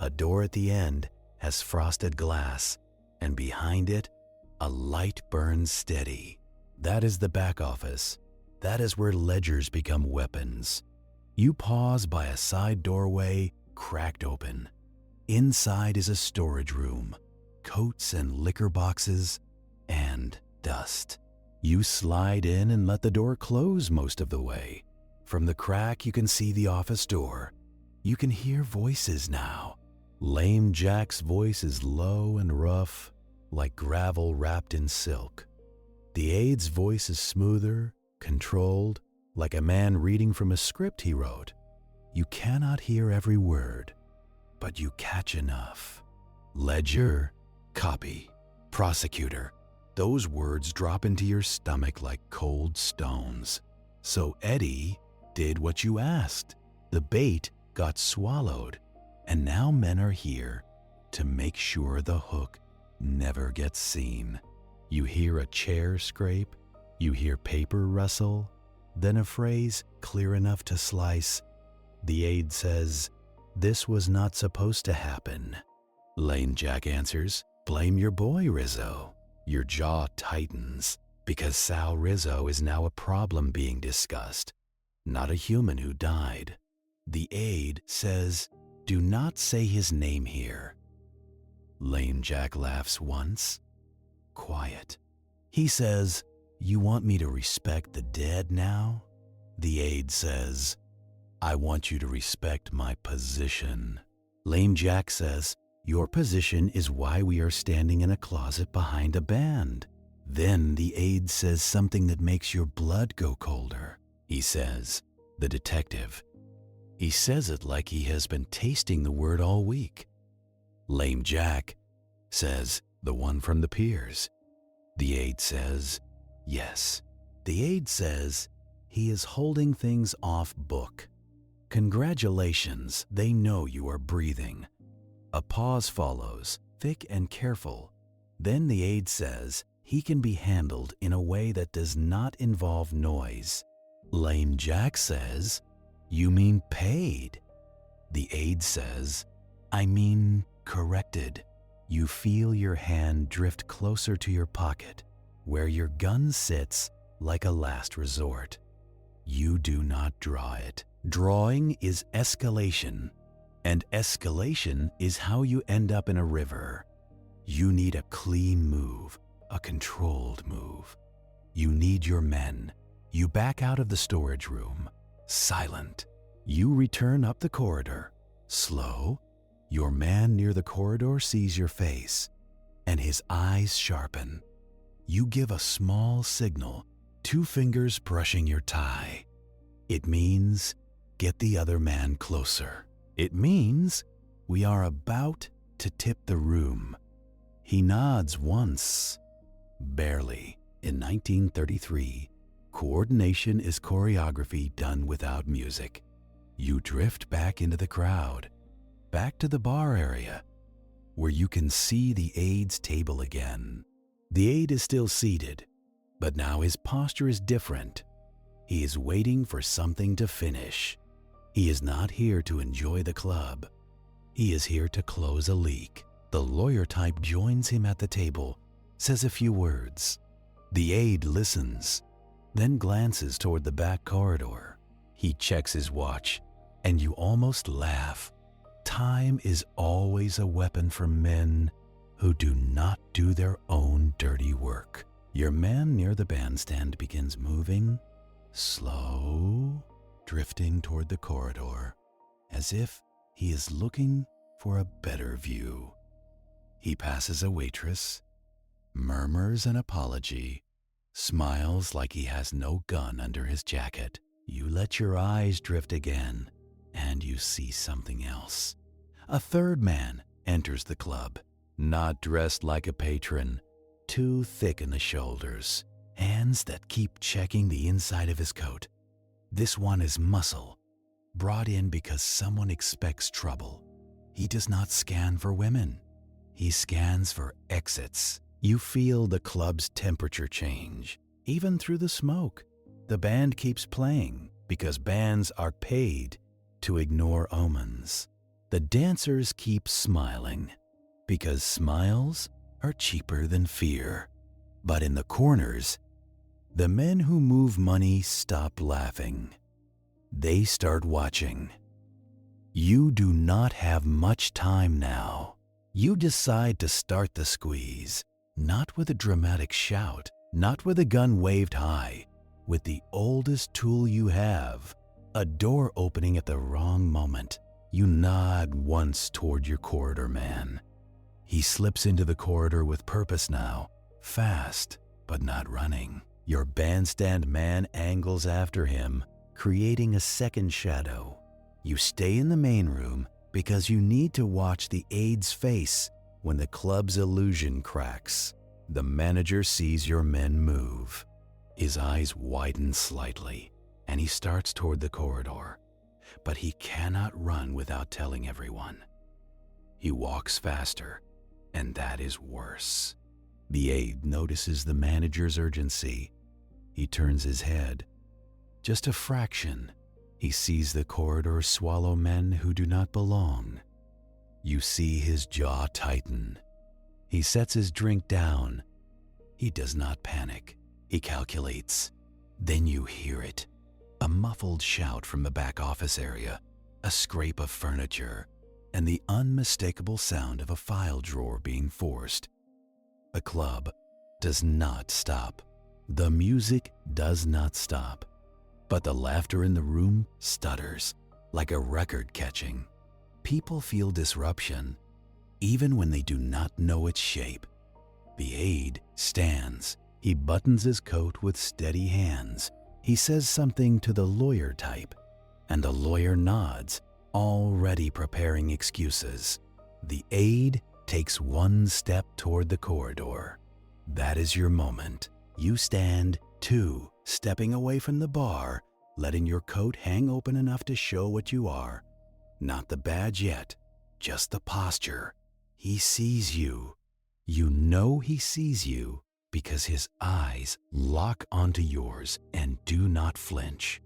A door at the end has frosted glass, and behind it, a light burns steady. That is the back office. That is where ledgers become weapons. You pause by a side doorway cracked open. Inside is a storage room, coats and liquor boxes, and dust. You slide in and let the door close most of the way. From the crack, you can see the office door. You can hear voices now. Lame Jack's voice is low and rough, like gravel wrapped in silk. The aide's voice is smoother, controlled, like a man reading from a script he wrote. You cannot hear every word, but you catch enough. Ledger, copy, prosecutor. Those words drop into your stomach like cold stones. So Eddie did what you asked. The bait got swallowed, And now men are here to make sure the hook never gets seen. You hear a chair scrape, you hear paper rustle, then a phrase clear enough to slice. The aide says, "This was not supposed to happen." Lame Jack answers, "Blame your boy, Rizzo." Your jaw tightens because Sal Rizzo is now a problem being discussed, not a human who died. The aide says, "Do not say his name here." Lame Jack laughs once. Quiet. He says, "You want me to respect the dead now?" The aide says, "I want you to respect my position." Lame Jack says, "Your position is why we are standing in a closet behind a band." Then the aide says something that makes your blood go colder. He says, "The detective." He says it like he has been tasting the word all week. Lame Jack says, "The one from the Piers." The aide says, "Yes." The aide says, "He is holding things off book." Congratulations, they know you are breathing. A pause follows, thick and careful. Then the aide says he can be handled in a way that does not involve noise. Lame Jack says, "You mean paid?" The aide says, "I mean corrected." You feel your hand drift closer to your pocket, where your gun sits like a last resort. You do not draw it. Drawing is escalation, and escalation is how you end up in a river. You need a clean move, a controlled move. You need your men. You back out of the storage room, silent. You return up the corridor, slow. Your man near the corridor sees your face, and his eyes sharpen. You give a small signal, 2 fingers brushing your tie. It means, get the other man closer. It means, we are about to tip the room. He nods once, barely. In 1933, coordination is choreography done without music. You drift back into the crowd, back to the bar area, where you can see the aide's table again. The aide is still seated, but now his posture is different. He is waiting for something to finish. He is not here to enjoy the club. He is here to close a leak. The lawyer type joins him at the table, says a few words. The aide listens, then glances toward the back corridor. He checks his watch, and you almost laugh. Time is always a weapon for men who do not do their own dirty work. Your man near the bandstand begins moving, slow, drifting toward the corridor, as if he is looking for a better view. He passes a waitress, murmurs an apology, smiles like he has no gun under his jacket. You let your eyes drift again, and you see something else. A third man enters the club, not dressed like a patron, too thick in the shoulders, hands that keep checking the inside of his coat. This one is muscle, brought in because someone expects trouble. He does not scan for women. He scans for exits. You feel the club's temperature change, even through the smoke. The band keeps playing because bands are paid to ignore omens. The dancers keep smiling because smiles are cheaper than fear. But in the corners, the men who move money stop laughing. They start watching. You do not have much time now. You decide to start the squeeze, not with a dramatic shout, not with a gun waved high, with the oldest tool you have, a door opening at the wrong moment. You nod once toward your corridor man. He slips into the corridor with purpose now, fast but not running. Your bandstand man angles after him, creating a second shadow. You stay in the main room because you need to watch the aide's face when the club's illusion cracks. The manager sees your men move. His eyes widen slightly, and he starts toward the corridor. But he cannot run without telling everyone. he walks faster, and that is worse. The aide notices the manager's urgency. He turns his head. Just a fraction. He sees the corridor swallow men who do not belong. You see his jaw tighten. He sets his drink down. He does not panic. He calculates. Then you hear it. A muffled shout from the back office area, a scrape of furniture, and the unmistakable sound of a file drawer being forced. The club does not stop. The music does not stop. But the laughter in the room stutters, like a record catching. People feel disruption, even when they do not know its shape. The aide stands. He buttons his coat with steady hands. He says something to the lawyer type, and the lawyer nods, already preparing excuses. The aide takes one step toward the corridor. That is your moment. You stand, too, stepping away from the bar, letting your coat hang open enough to show what you are. Not the badge yet, just the posture. He sees you. You know he sees you because his eyes lock onto yours and do not flinch.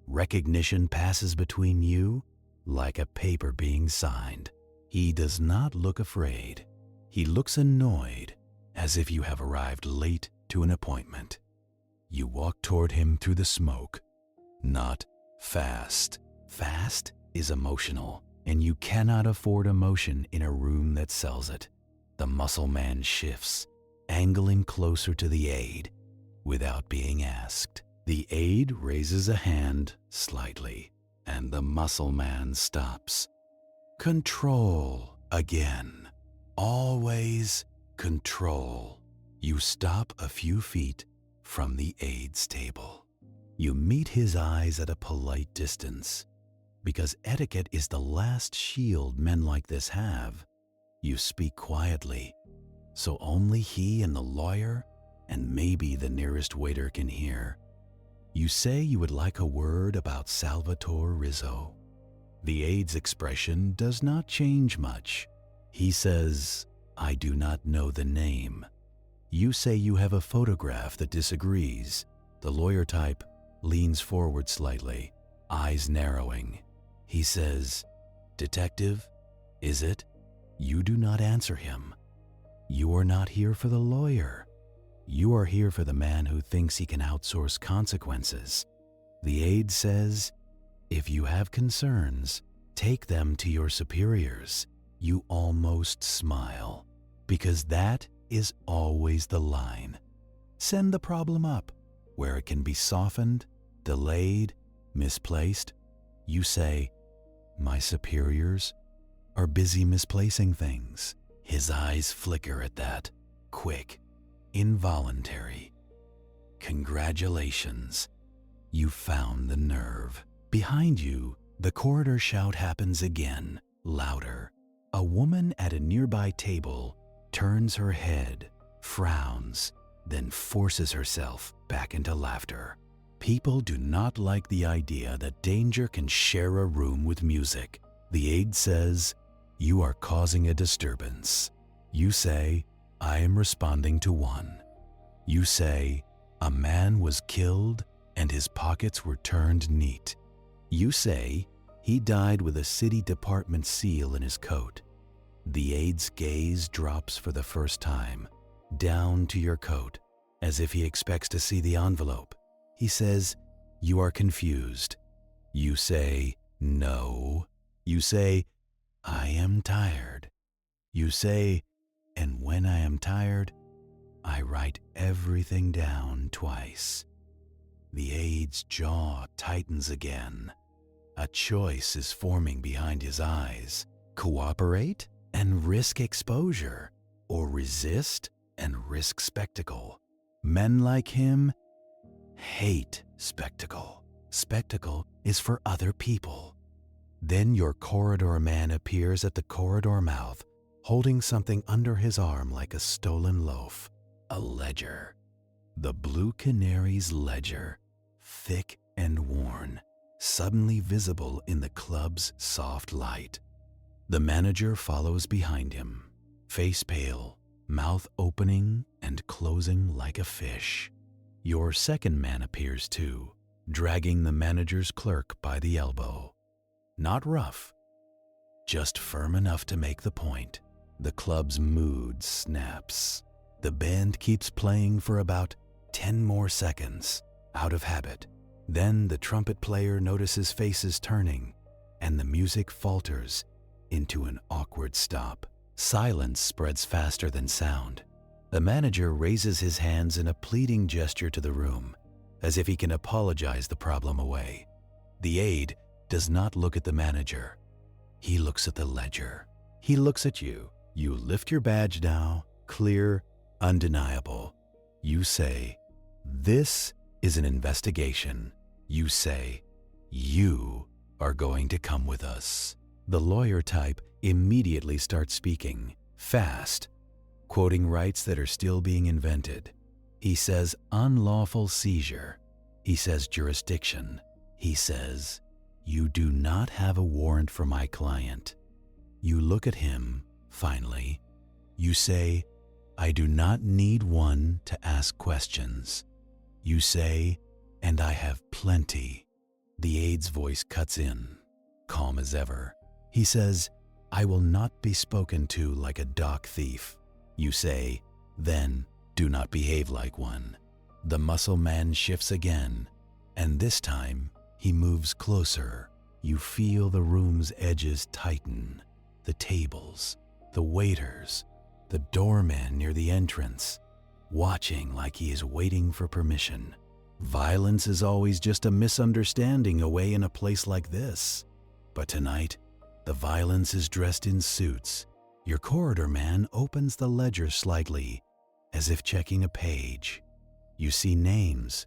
Recognition passes between you like a paper being signed. He does not look afraid. He looks annoyed, as if you have arrived late to an appointment. You walk toward him through the smoke, not fast. Fast is emotional, and you cannot afford emotion in a room that sells it. The muscle man shifts, angling closer to the aide without being asked. The aide raises a hand slightly, and the muscle man stops. Control again. Always control. You stop a few feet from the aide's table. You meet his eyes at a polite distance. Because etiquette is the last shield men like this have, you speak quietly, so only he and the lawyer and maybe the nearest waiter can hear. You say you would like a word about Salvatore Rizzo. The aide's expression does not change much. He says, "I do not know the name." You say you have a photograph that disagrees. The lawyer type leans forward slightly, eyes narrowing. He says, "Detective, is it?" You do not answer him. You are not here for the lawyer. You are here for the man who thinks he can outsource consequences. The aide says, "If you have concerns, take them to your superiors." You almost smile, because that is always the line. Send the problem up, where it can be softened, delayed, misplaced. You say, "My superiors are busy misplacing things." His eyes flicker at that, quick, involuntary. Congratulations, you found the nerve. Behind you, the corridor shout happens again, louder. A woman at a nearby table turns her head, frowns, then forces herself back into laughter. People do not like the idea that danger can share a room with music. The aide says, "You are causing a disturbance." You say, "I am responding to one." You say, "A man was killed and his pockets were turned neat." You say, "He died with a city department seal in his coat." The aide's gaze drops for the first time, down to your coat, as if he expects to see the envelope. He says, "You are confused." You say, "No." You say, "I am tired." You say, "And when I am tired, I write everything down twice." The aide's jaw tightens again. A choice is forming behind his eyes. Cooperate and risk exposure, or resist and risk spectacle. Men like him hate spectacle. Spectacle is for other people. Then your corridor man appears at the corridor mouth, holding something under his arm like a stolen loaf. A ledger. The blue Canary's ledger, thick and worn, suddenly visible in the club's soft light. The manager follows behind him, face pale, mouth opening and closing like a fish. Your second man appears too, dragging the manager's clerk by the elbow. Not rough, just firm enough to make the point. The club's mood snaps. The band keeps playing for about 10 more seconds, out of habit. Then the trumpet player notices faces turning, and the music falters into an awkward stop. Silence spreads faster than sound. The manager raises his hands in a pleading gesture to the room, as if he can apologize the problem away. The aide does not look at the manager. He looks at the ledger. He looks at you. You lift your badge now, clear, undeniable. You say, "This is an investigation." You say, "You are going to come with us." The lawyer type immediately starts speaking, fast, quoting rights that are still being invented. He says unlawful seizure. He says jurisdiction. He says, "You do not have a warrant for my client." You look at him, finally. You say, "I do not need one to ask questions." You say, "And I have plenty." The aide's voice cuts in, calm as ever. He says, "I will not be spoken to like a dock thief." You say, "Then do not behave like one." The muscle man shifts again, and this time he moves closer. You feel the room's edges tighten, the tables, the waiters, the doorman near the entrance, watching like he is waiting for permission. Violence is always just a misunderstanding away in a place like this. But tonight, the violence is dressed in suits. Your corridor man opens the ledger slightly, as if checking a page. You see names.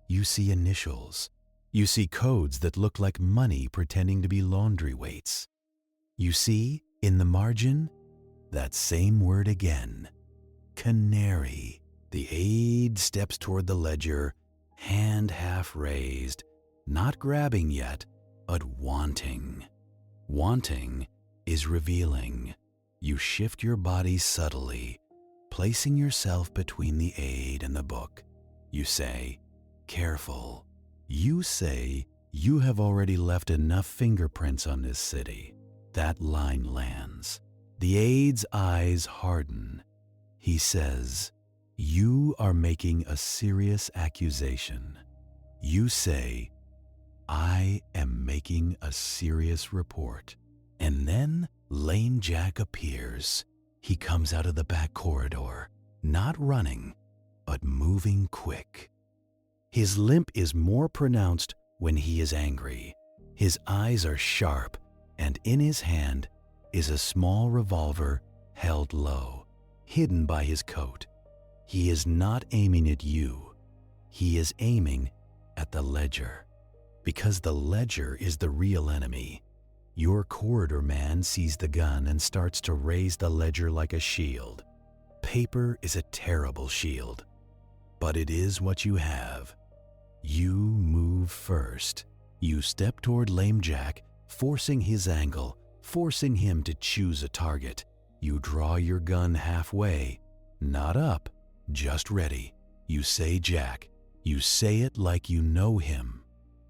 You see initials. You see codes that look like money pretending to be laundry weights. You see, in the margin, that same word again, Canary. The aide steps toward the ledger, hand half raised, not grabbing yet, but wanting. Wanting is revealing. You shift your body subtly, placing yourself between the aide and the book. You say, "Careful." You say, "You have already left enough fingerprints on this city." That line lands. The aide's eyes harden. He says, "You are making a serious accusation." You say, "I am making a serious report." And then Lame Jack appears. He comes out of the back corridor, not running, but moving quick. His limp is more pronounced when he is angry. His eyes are sharp, and in his hand is a small revolver held low, hidden by his coat. He is not aiming at you. He is aiming at the ledger, because the ledger is the real enemy. Your corridor man sees the gun and starts to raise the ledger like a shield. Paper is a terrible shield, but it is what you have. You move first. You step toward Lame Jack, forcing his angle, forcing him to choose a target. You draw your gun halfway, not up, just ready. You say Jack. You say it like you know him,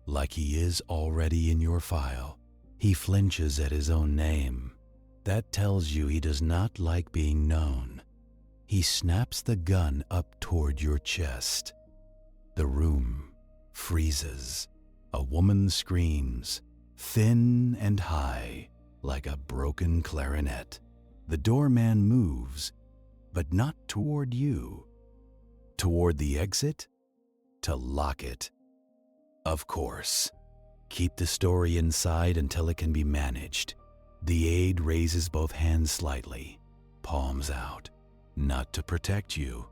like he is already in your file. He flinches at his own name. That tells you he does not like being known. He snaps the gun up toward your chest. The room freezes. A woman screams, thin and high, like a broken clarinet. The doorman moves, but not toward you. Toward the exit? To lock it. Of course. Keep the story inside until it can be managed. The aide raises both hands slightly, palms out. Not to protect you,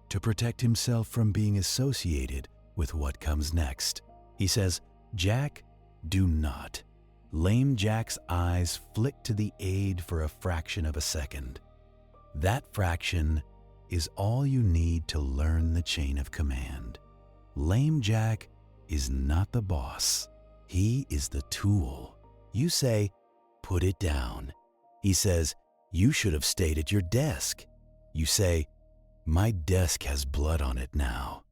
to protect himself from being associated with what comes next. He says, "Jack, do not." Lame Jack's eyes flick to the aide for a fraction of a second. That fraction is all you need to learn the chain of command. Lame Jack is not the boss. He is the tool. You say, "Put it down." He says, "You should have stayed at your desk." You say, "My desk has blood on it now."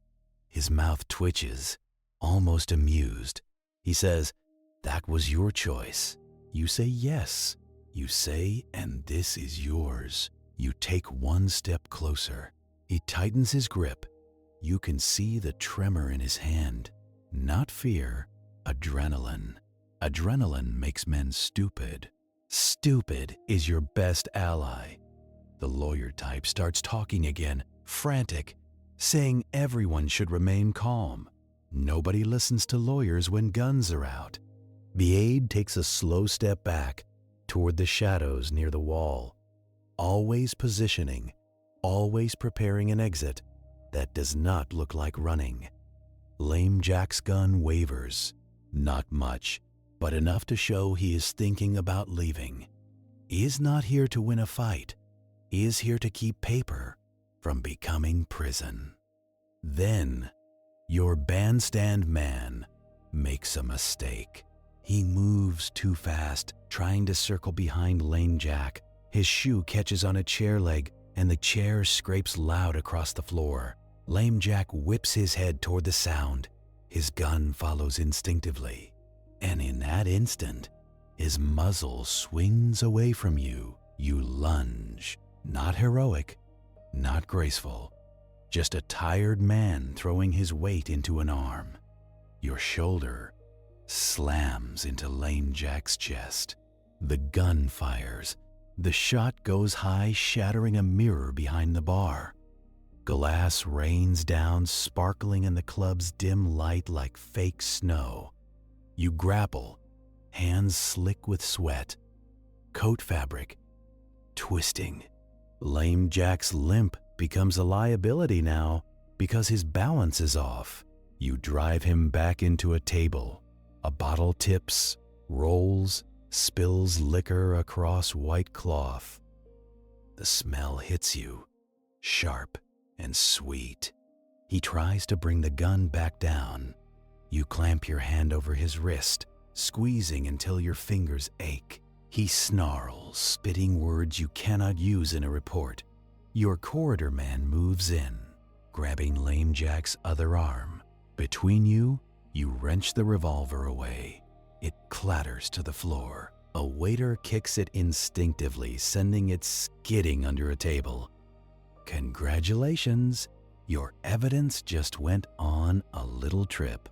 His mouth twitches, almost amused. He says, "That was your choice." You say, "Yes." You say, "And this is yours." You take one step closer. He tightens his grip. You can see the tremor in his hand. Not fear, adrenaline. Adrenaline makes men stupid. Stupid is your best ally. The lawyer type starts talking again, frantic, saying everyone should remain calm. Nobody listens to lawyers when guns are out. The aide takes a slow step back toward the shadows near the wall, always positioning, always preparing an exit that does not look like running. Lame Jack's gun wavers. Not much, but enough to show he is thinking about leaving. He is not here to win a fight. He is here to keep paper from becoming prison. Then, your bandstand man makes a mistake. He moves too fast, trying to circle behind Lame Jack. His shoe catches on a chair leg, and the chair scrapes loud across the floor. Lame Jack whips his head toward the sound. His gun follows instinctively. And in that instant, his muzzle swings away from you. You lunge. Not heroic, not graceful. Just a tired man throwing his weight into an arm. Your shoulder slams into Lame Jack's chest. The gun fires. The shot goes high, shattering a mirror behind the bar. Glass rains down, sparkling in the club's dim light like fake snow. You grapple, hands slick with sweat. Coat fabric twisting. Lame Jack's limp becomes a liability now because his balance is off. You drive him back into a table. A bottle tips, rolls, spills liquor across white cloth. The smell hits you, sharp and sweet. He tries to bring the gun back down. You clamp your hand over his wrist, squeezing until your fingers ache. He snarls, spitting words you cannot use in a report. Your corridor man moves in, grabbing Lame Jack's other arm. Between you, you wrench the revolver away. It clatters to the floor. A waiter kicks it instinctively, sending it skidding under a table. Congratulations, your evidence just went on a little trip.